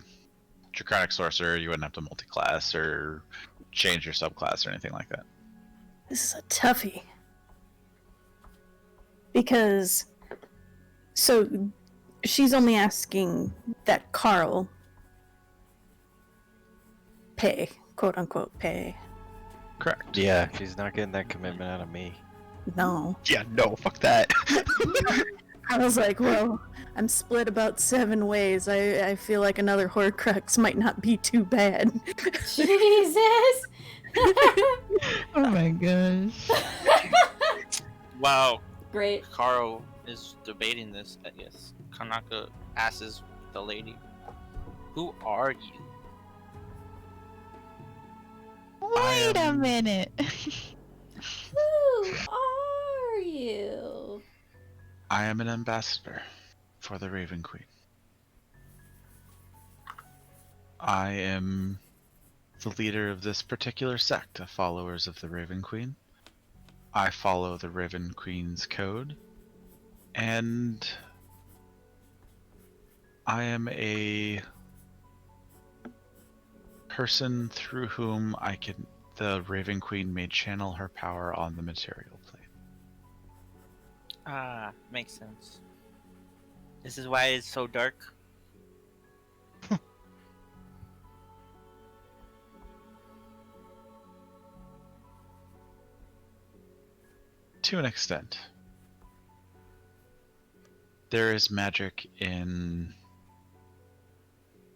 Draconic Sorcerer. You wouldn't have to multi-class or change your subclass or anything like that. This is a toughie. Because, so, she's only asking that Carl pay, quote unquote pay. Correct. Yeah, she's not getting that commitment out of me. No. Yeah, no, fuck that. I was like, well, I'm split about 7 ways. I feel like another Horcrux might not be too bad. Jesus! Oh my gosh. Wow, Great. Carl is debating this, I guess. Kanaka asks the lady, "Who are you?" Wait a minute. Who are you? I am an ambassador for the Raven Queen. I am the leader of this particular sect of followers of the Raven Queen. I follow the Raven Queen's code, and I am a person through whom the Raven Queen may channel her power on the material plane. Ah, makes sense. This is why it's so dark. To an extent. There is magic in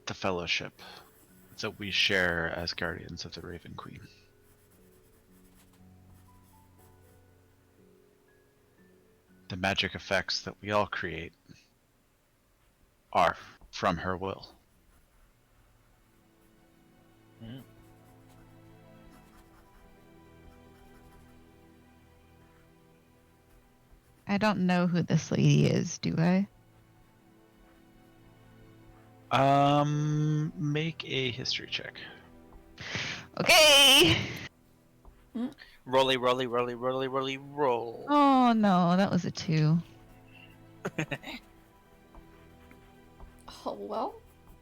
the fellowship that we share as guardians of the Raven Queen. The magic effects that we all create are from her will. I don't know who this lady is, do I? Make a history check. Okay. Rolly, rolly, rolly, rolly, rolly, roll. Oh no, that was a 2. Oh, well,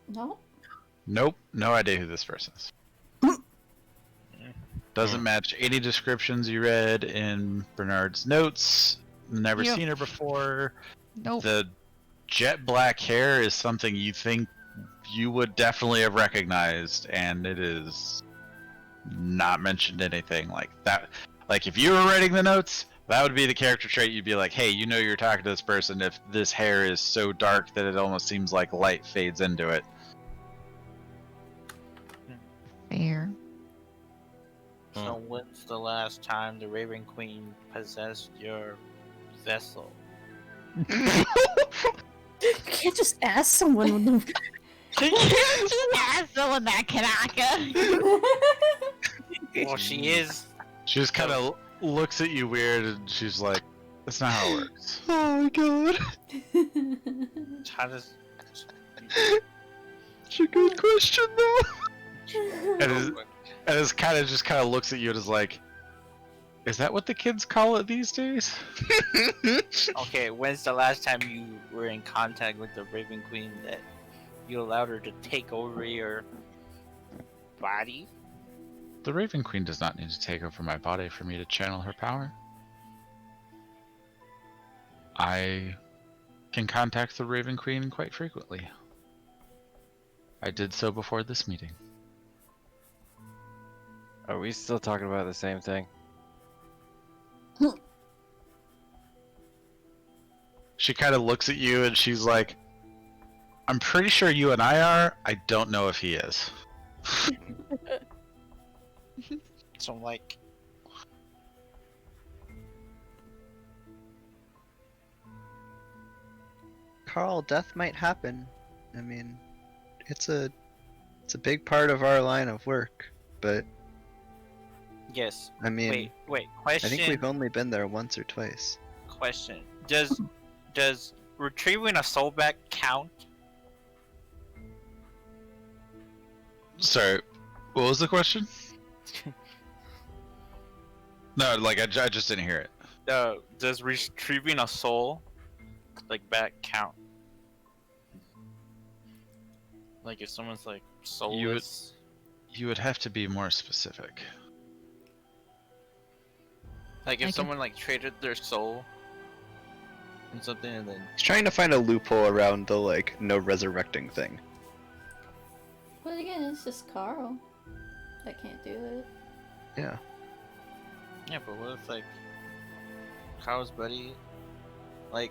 no. Nope, no idea who this person is. Doesn't match any descriptions you read in Bernard's notes. Never Yep. seen her before. Nope. The jet black hair is something you think you would definitely have recognized, and it is not mentioned anything like that. Like, if you were writing the notes, that would be the character trait. You'd be like, hey, you know you're talking to this person if this hair is so dark that it almost seems like light fades into it. Fair. So when's the last time the Raven Queen possessed your vessel? You can't just ask someone when the... You can't just ask someone that, Kanaka. Well, she is. She just kind of looks at you weird, and she's like, that's not how it works. Oh my god. How does? It's a good question though. And it's kind of looks at you and is like, is that what the kids call it these days? Okay, when's the last time you were in contact with the Raven Queen that you allowed her to take over your body? The Raven Queen does not need to take over my body for me to channel her power. I can contact the Raven Queen quite frequently. I did so before this meeting. Are we still talking about the same thing? She kind of looks at you and she's like, I'm pretty sure you and I are. I don't know if he is. So I'm like, Carl, death might happen. I mean, it's a big part of our line of work, but Yes. I mean, Wait. I Question. think we've only been there once or twice. Question. Does retrieving a soul back count? Sorry, what was the question? No, like I just didn't hear it. Does retrieving a soul like back count? Like if someone's like soulless. You would have to be more specific. Like if I can- someone like traded their soul and something and then He's trying to find a loophole around the like no resurrecting thing. But again, it's just Carl. I can't do it. Yeah. yeah, but what if like Carl's buddy like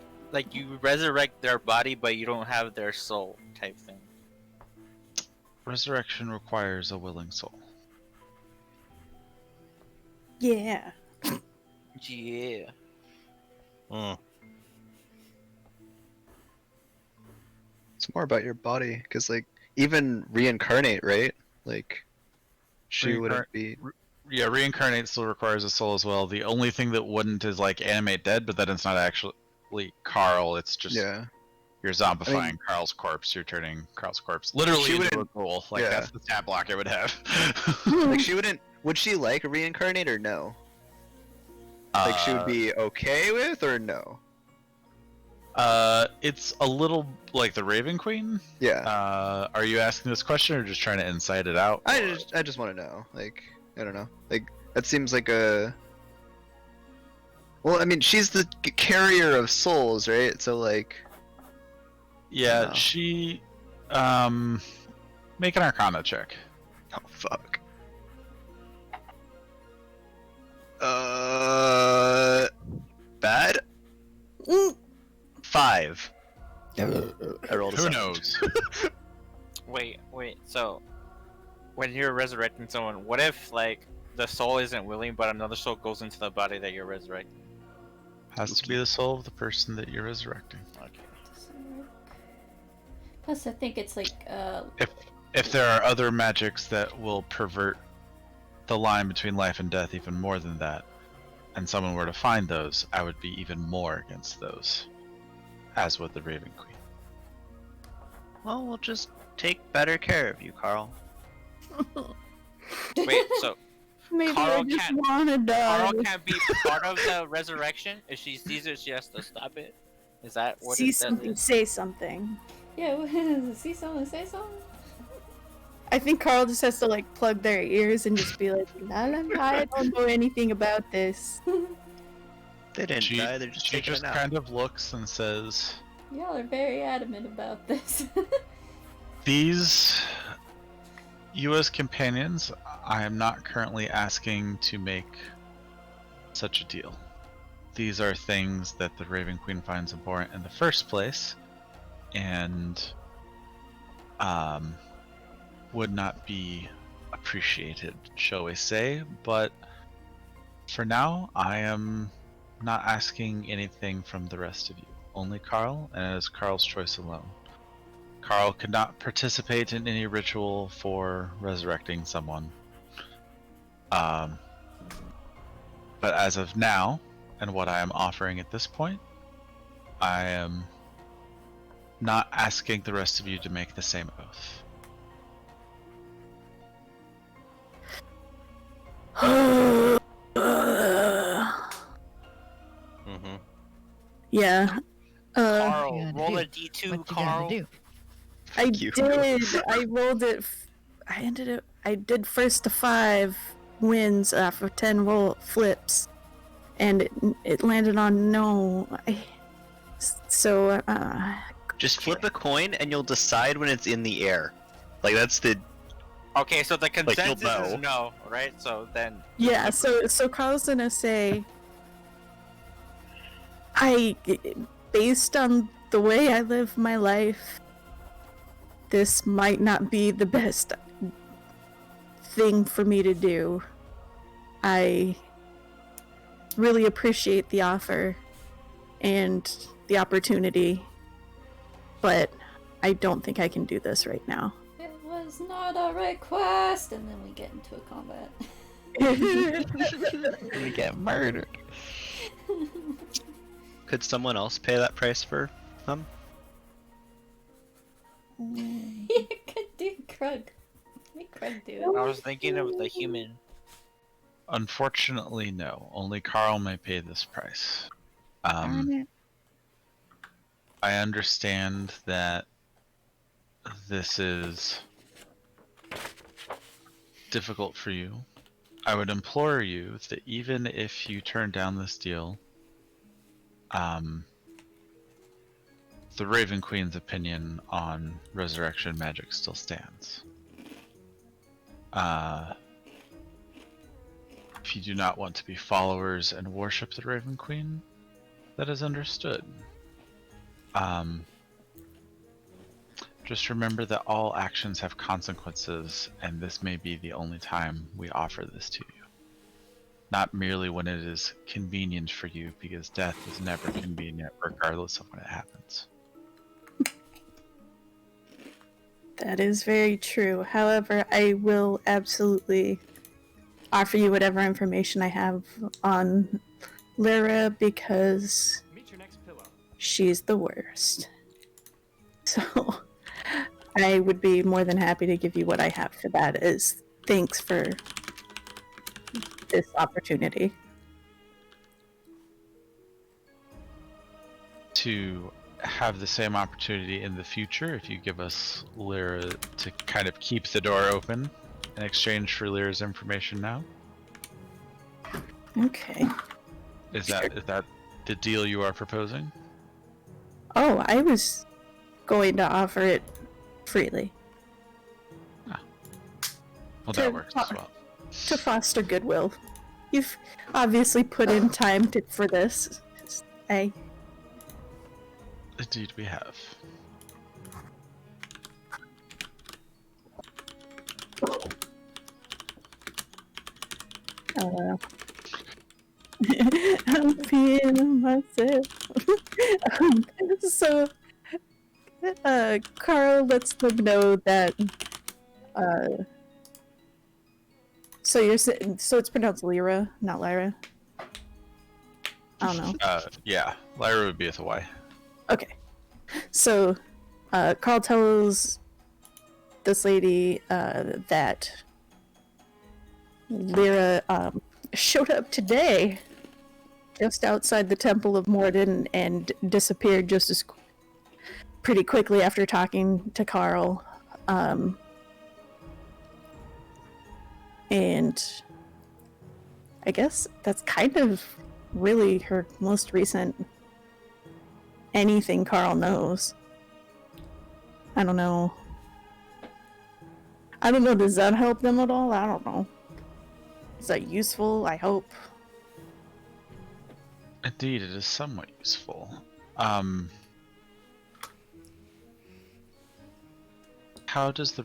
you resurrect their body but you don't have their soul type thing. Resurrection requires a willing soul. Yeah. Yeah. It's more about your body, because like even reincarnate, right? Like she wouldn't be. Yeah, reincarnate still requires a soul as well. The only thing that wouldn't is like animate dead, but then it's not actually Carl. It's just Yeah. you're zombifying I mean- Carl's corpse. You're turning Carl's corpse literally She into a wouldn't- ghoul. Like yeah. that's the stat block it would have. Like she wouldn't. Would she like a reincarnate or no? Like she would be okay with or no? It's a little like the Raven Queen. Yeah. Are you asking this question or just trying to incite it out? I just want to know. Like I don't know. Like that seems like a. Well, I mean, she's the carrier of souls, right? So like. Yeah, No. she make an Arcana check. Oh fuck. Bad. Mm. 5. I rolled a Who 7. knows? Wait, so when you're resurrecting someone, what if like the soul isn't willing but another soul goes into the body that you're resurrecting? Has to be the soul of the person that you're resurrecting. Okay. Doesn't work. Plus, I think it's like If there are other magics that will pervert the line between life and death even more than that, and someone were to find those, I would be even more against those. As would the Raven Queen. Well, we'll just take better care of you, Carl. Wait, so Maybe Carl I just can't- want to die. Carl can't be part of the resurrection? If she sees it, she has to stop it? Is that what See it that something, is? say something. yeah. See something, say something. I think Carl just has to like plug their ears and just be like, la la la, I don't know anything about this. They didn't She, die. They're just she taking just a nap. kind of looks and says, Y'all are very adamant about this. "These, you as companions, I am not currently asking to make such a deal. These are things that the Raven Queen finds important in the first place, and would not be appreciated, shall we say. But for now, I am not asking anything from the rest of you. Only Carl, and it is Carl's choice alone. Carl could not participate in any ritual for resurrecting someone. But as of now, and what I am offering at this point, I am not asking the rest of you to make the same oath." Mm-hmm. Yeah. Carl, you gonna roll do? a d2, What you Carl. gonna do? I you. did. I rolled it. I did first to 5 wins for 10 roll flips, and it landed on no. So Just flip a coin and you'll decide when it's in the air. Like that's the. Okay, so the you'll consensus know. is no, right? So then yeah. So Carl's gonna say, based on the way I live my life, this might not be the best thing for me to do. I really appreciate the offer and the opportunity, but I don't think I can do this right now. It was not a request, and then we get into a combat. We get murdered. Could someone else pay that price for them? You could do Krug. Make Krug do it. I was thinking of the human. Unfortunately, no. Only Carl may pay this price. Darn it. I understand that this is difficult for you. I would implore you that even if you turn down this deal, the Raven Queen's opinion on resurrection magic still stands. If you do not want to be followers and worship the Raven Queen, that is understood. Just remember that all actions have consequences, and this may be the only time we offer this to you. Not merely when it is convenient for you, because death is never convenient regardless of when it happens. That is very true. However, I will absolutely offer you whatever information I have on Lyra because she's the worst. So I would be more than happy to give you what I have for that as thanks for this opportunity. To have the same opportunity in the future, if you give us Lyra to kind of keep the door open in exchange for Lyra's information now. Okay. Is that the deal you are proposing? Oh, I was going to offer it freely. Well, that works as well. To foster goodwill. You've obviously put in time for this. Indeed, we have. Oh wow. I'm being myself. So, Carl lets them know that. So it's pronounced Lyra, not Lyra. I don't know. Yeah, Lyra would be with a Y. Okay. So, Carl tells this lady that Lyra showed up today just outside the Temple of Morden and disappeared just as pretty quickly after talking to Carl. And I guess that's kind of really her most recent anything Carl knows. I don't know. Does that help them at all? I don't know. Is that useful? I hope. Indeed, it is somewhat useful. How does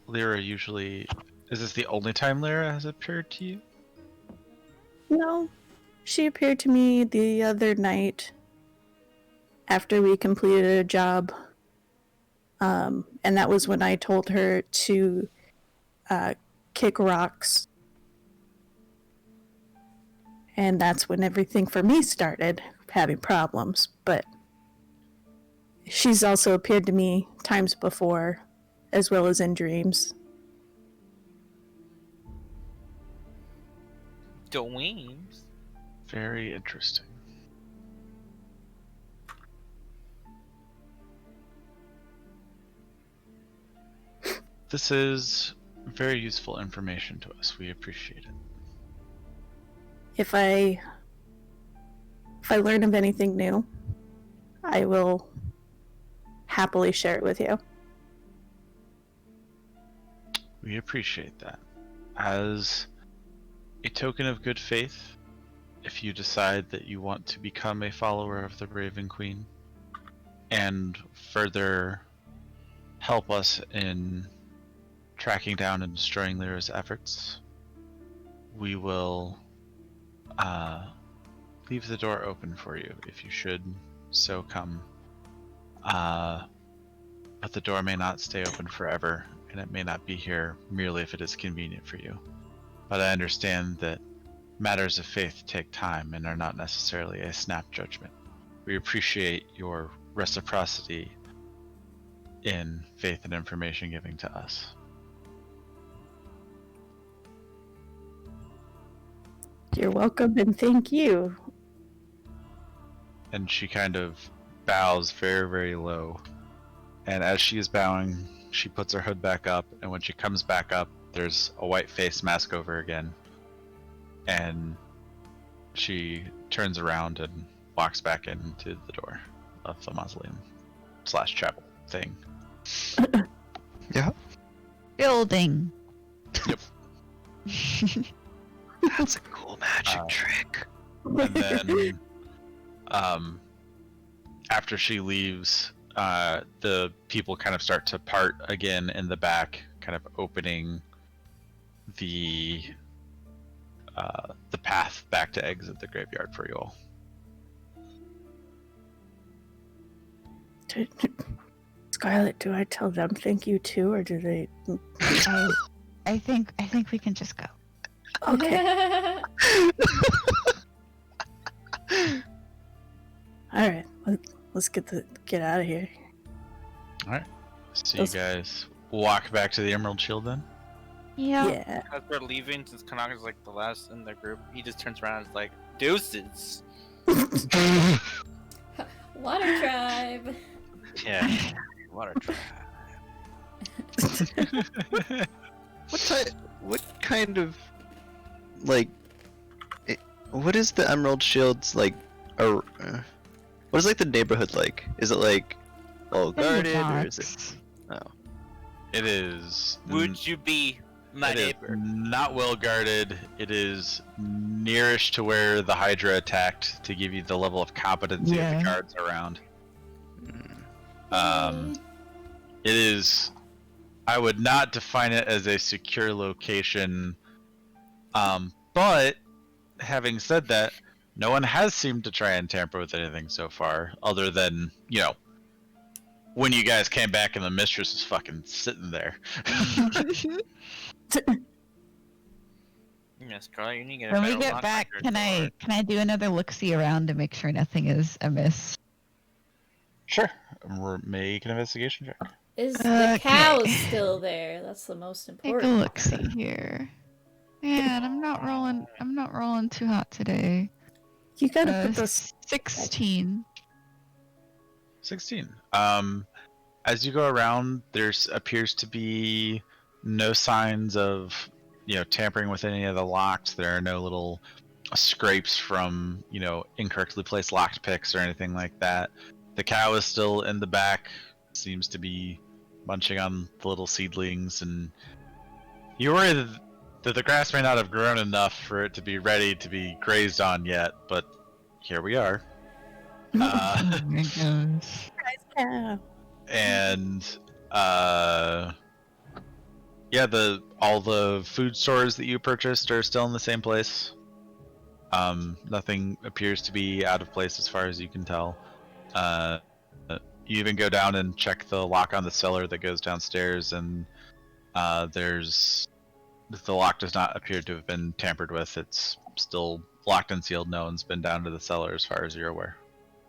Lyra usually... Is this the only time Lyra has appeared to you? No. She appeared to me the other night after we completed a job. And that was when I told her to kick rocks. And that's when everything for me started having problems. But she's also appeared to me times before, as well as in dreams. Dreams? Very interesting. This is very useful information to us. We appreciate it. If I learn of anything new, I will happily share it with you. We appreciate that. As a token of good faith, if you decide that you want to become a follower of the Raven Queen and further help us in tracking down and destroying Lyra's efforts, we will leave the door open for you if you should so come But the door may not stay open forever, and it may not be here merely if it is convenient for you. But I understand that matters of faith take time and are not necessarily a snap judgment. We appreciate your reciprocity in faith and information giving to us. You're welcome and thank you. And she kind of bows very, very low. And as she is bowing, she puts her hood back up, and when she comes back up, there's a white face mask over her again. And she turns around and walks back into the door of the mausoleum / chapel thing. Yeah. Building. Yep. That's a cool magic trick. And then, after she leaves, the people kind of start to part again in the back, kind of opening the path back to exit the graveyard for you all. Scarlet, do I tell them thank you too, or do they? I think we can just go. Okay. All right. Let's get out of here. All right. So Those- you guys walk back to the Emerald Shield then? Yeah. As we're leaving, since Kanaga's like the last in the group, he just turns around and is like, deuces. Water tribe. Yeah. Water tribe. What kind of like what is the Emerald Shield's like what is like the neighborhood like? Is it like all guarded or is it It is. Would you be my It is neighbor? not well guarded. It is nearish to where the Hydra attacked to give you the level of competency of Yeah. the guards around. It is. I would not define it as a secure location. But having said that, no one has seemed to try and tamper with anything so far, other than, when you guys came back and the mistress was fucking sitting there. Yes, Scarlet, you need to get a When we better get lock back, on your can I do another look-see around to make sure nothing is amiss? Sure. Make an investigation check. Is the Okay. cow still there? That's the most Take a important. look-see here. Man, I'm not rolling too hot today. You gotta put those. 16. 16. As you go around, there's appears to be no signs of, tampering with any of the locks. There are no little scrapes from, incorrectly placed locked picks or anything like that. The cow is still in the back, seems to be munching on the little seedlings, and you worry that the grass may not have grown enough for it to be ready to be grazed on yet, but here we are. Oh my gosh. Yeah. And all the food stores that you purchased are still in the same place. Nothing appears to be out of place as far as you can tell. You even go down and check the lock on the cellar that goes downstairs, and the lock does not appear to have been tampered with. It's still locked and sealed. No one's been down to the cellar as far as you're aware.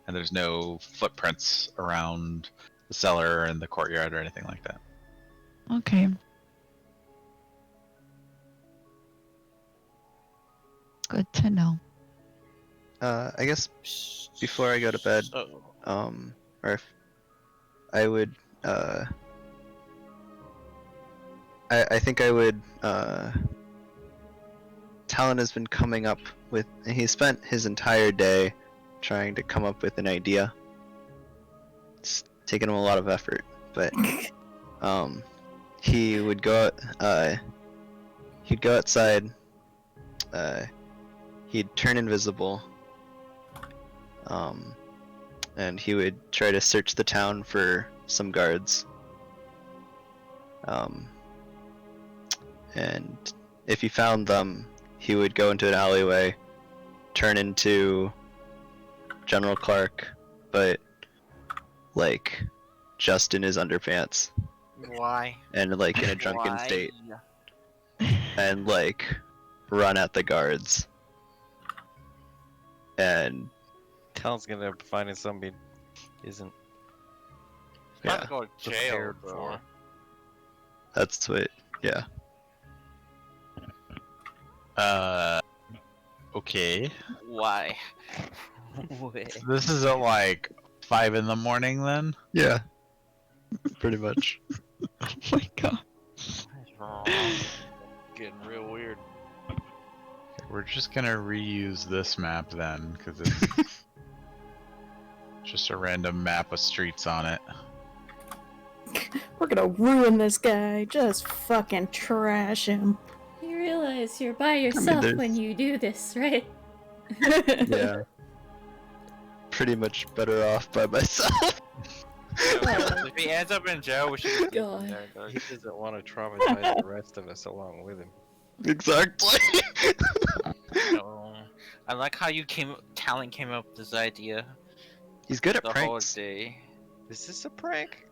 And there's no footprints around the cellar and the courtyard or anything like that. Okay. Good to know. I guess before I go to bed, So, or if I would, I think I would, Talon has been coming up with, and he spent his entire day trying to come up with an idea. It's taken him a lot of effort, but, he would go out, he'd go outside, he'd turn invisible, and he would try to search the town for some guards. And if he found them, he would go into an alleyway, turn into General Clark, but like just in his underpants Why? and like in a drunken Why? state and like run at the guards. And Talon's gonna end up finding somebody isn't. About yeah, to go to jail, Prepared bro. for. that's what. Yeah. Okay. Why? Wait. So this is at like 5 in the morning then? Yeah. Pretty much. Oh my god. Getting real weird. We're just gonna reuse this map then, because it's just a random map with streets on it. We're gonna ruin this guy. Just fucking trash him. You realize you're by yourself there's- when you do this, right? Yeah. Pretty much better off by myself. If he ends up in jail, we should get God. him there, dog. He doesn't want to traumatize the rest of us along with him. Exactly. No. I like how Talon came up with this idea He's good at the pranks. whole day. Is this a prank?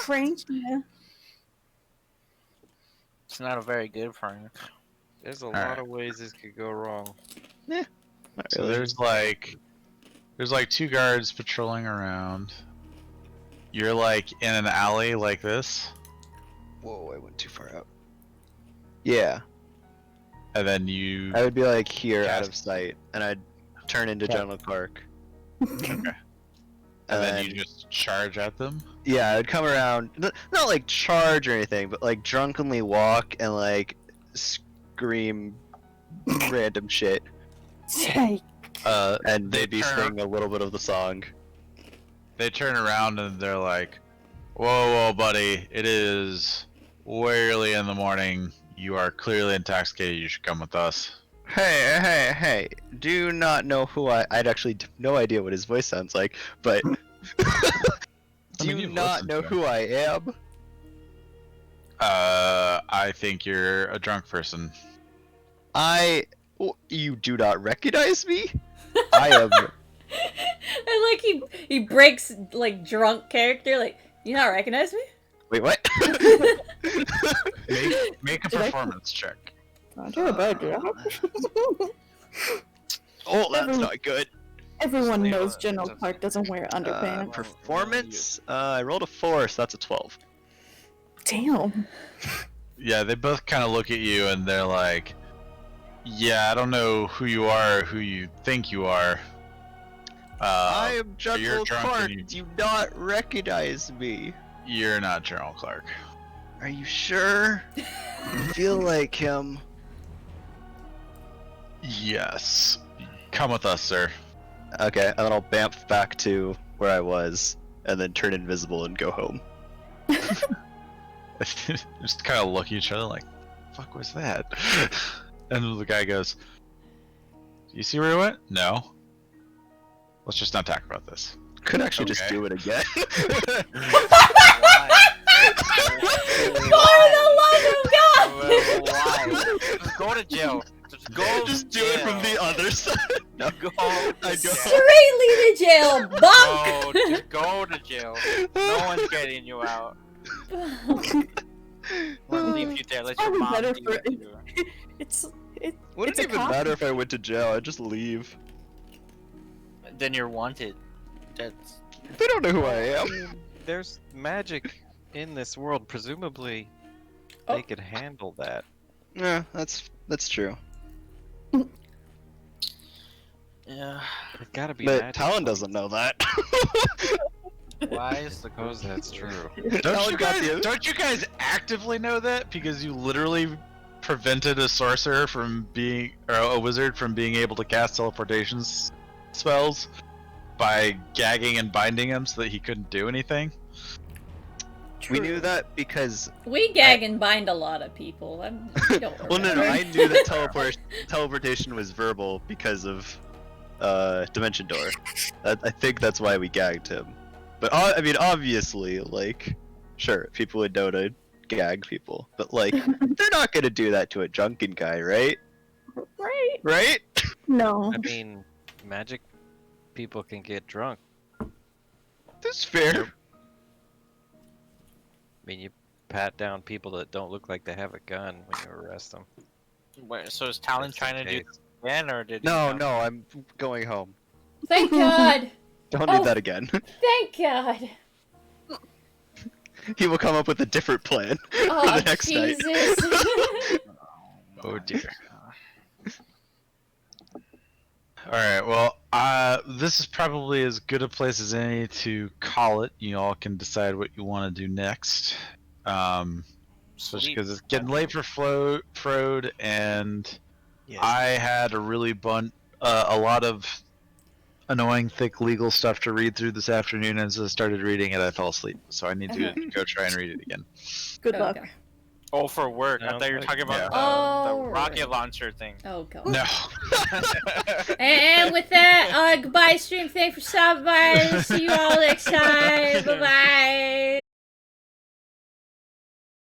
Frank, yeah. It's not a very good prank. There's a Alright. lot of ways this could go wrong. Not So really. there's like 2 guards patrolling around. You're like in an alley like this, Whoa, I went too far out. Yeah, and then you I would be like here out Yes. of sight, and I'd turn into Yeah. General Clark. okay. And then you just charge at them. Yeah, I'd come around, not like charge or anything, but like drunkenly walk and like scream random shit, Take. and They maybe turn- sing a little bit of the song. They turn around and they're like, "Whoa, buddy! It is way early in the morning. You are clearly intoxicated. You should come with us." Hey, do you not know who I'd actually no idea what his voice sounds like, but do mean, you you've not listened know to who I am? I think you're a drunk person. You do not recognize me? I am. And like he breaks like drunk character, like, you not recognize me? Wait, what? Make a Did I- performance check. I do a bad job. Oh, that's Everyone- not good. Everyone Leave knows it. General Clark doesn't wear underpants. Performance. I rolled a 4, so that's a 12. Damn. Yeah, they both kind of look at you and they're like, "Yeah, I don't know who you are, or who you think you are." I am you're General drunk Clark. and Do you not recognize me? You're not General Clark. Are you sure? I feel like him. Yes. Come with us, sir. Okay, and then I'll bamf back to where I was, and then turn invisible and go home. Just kind of look at each other like, "Fuck was that?" And the guy goes, "You see where he went? No. Let's just not talk about this." Could actually just Okay. do it again. For the love of God! Why? Just go to jail. Just go. Just do it from the other side. No, Go. I go. Straightly to jail, bonk! No, just go to jail. No one's getting you out. We'll leave you there. Let your Probably mom better deal for- with you. Wouldn't Wouldn't even matter if I went to jail. I'd just leave. Then you're wanted. That's They don't know who I am. There's magic in this world. Presumably, Oh. they could handle that. Yeah, that's true. yeah. There's gotta be But magic. Talon doesn't know that. Why is the Suppose that's true. Don't you guys actively know that? Because you literally prevented a sorcerer from being, or a wizard from being able to cast teleportation spells by gagging and binding him so that he couldn't do anything? We knew that because We gag and bind a lot of people. We don't well, no, remember. I knew that teleportation was verbal because of Dimension Door. I think that's why we gagged him. But I mean, obviously, like, sure, people would know to gag people, but like, they're not gonna do that to a drunken guy, right? Right? Right? No. I mean, magic people can get drunk. That's fair. I mean, you pat down people that don't look like they have a gun when you arrest them. Wait, so is Talon Just trying in to do case. this again, or did he No, not? no, I'm going home. Thank God! Don't Oh. need that again. Thank God! He will come up with a different plan Oh, for the next night. Jesus! Oh dear. Alright, well, this is probably as good a place as any to call it. You all can decide what you want to do next. Especially Sleep. because it's getting late for Frode, and I had a a lot of annoying, thick legal stuff to read through this afternoon, and as I started reading it, I fell asleep. So I need to go try and read it again. Good luck. Okay. Oh, for work. I Sounds thought you were like- talking about Yeah. the Oh, rocket right. launcher thing. Oh God. No. And with that, goodbye, stream. Thanks for stopping by. See you all next time. Bye bye.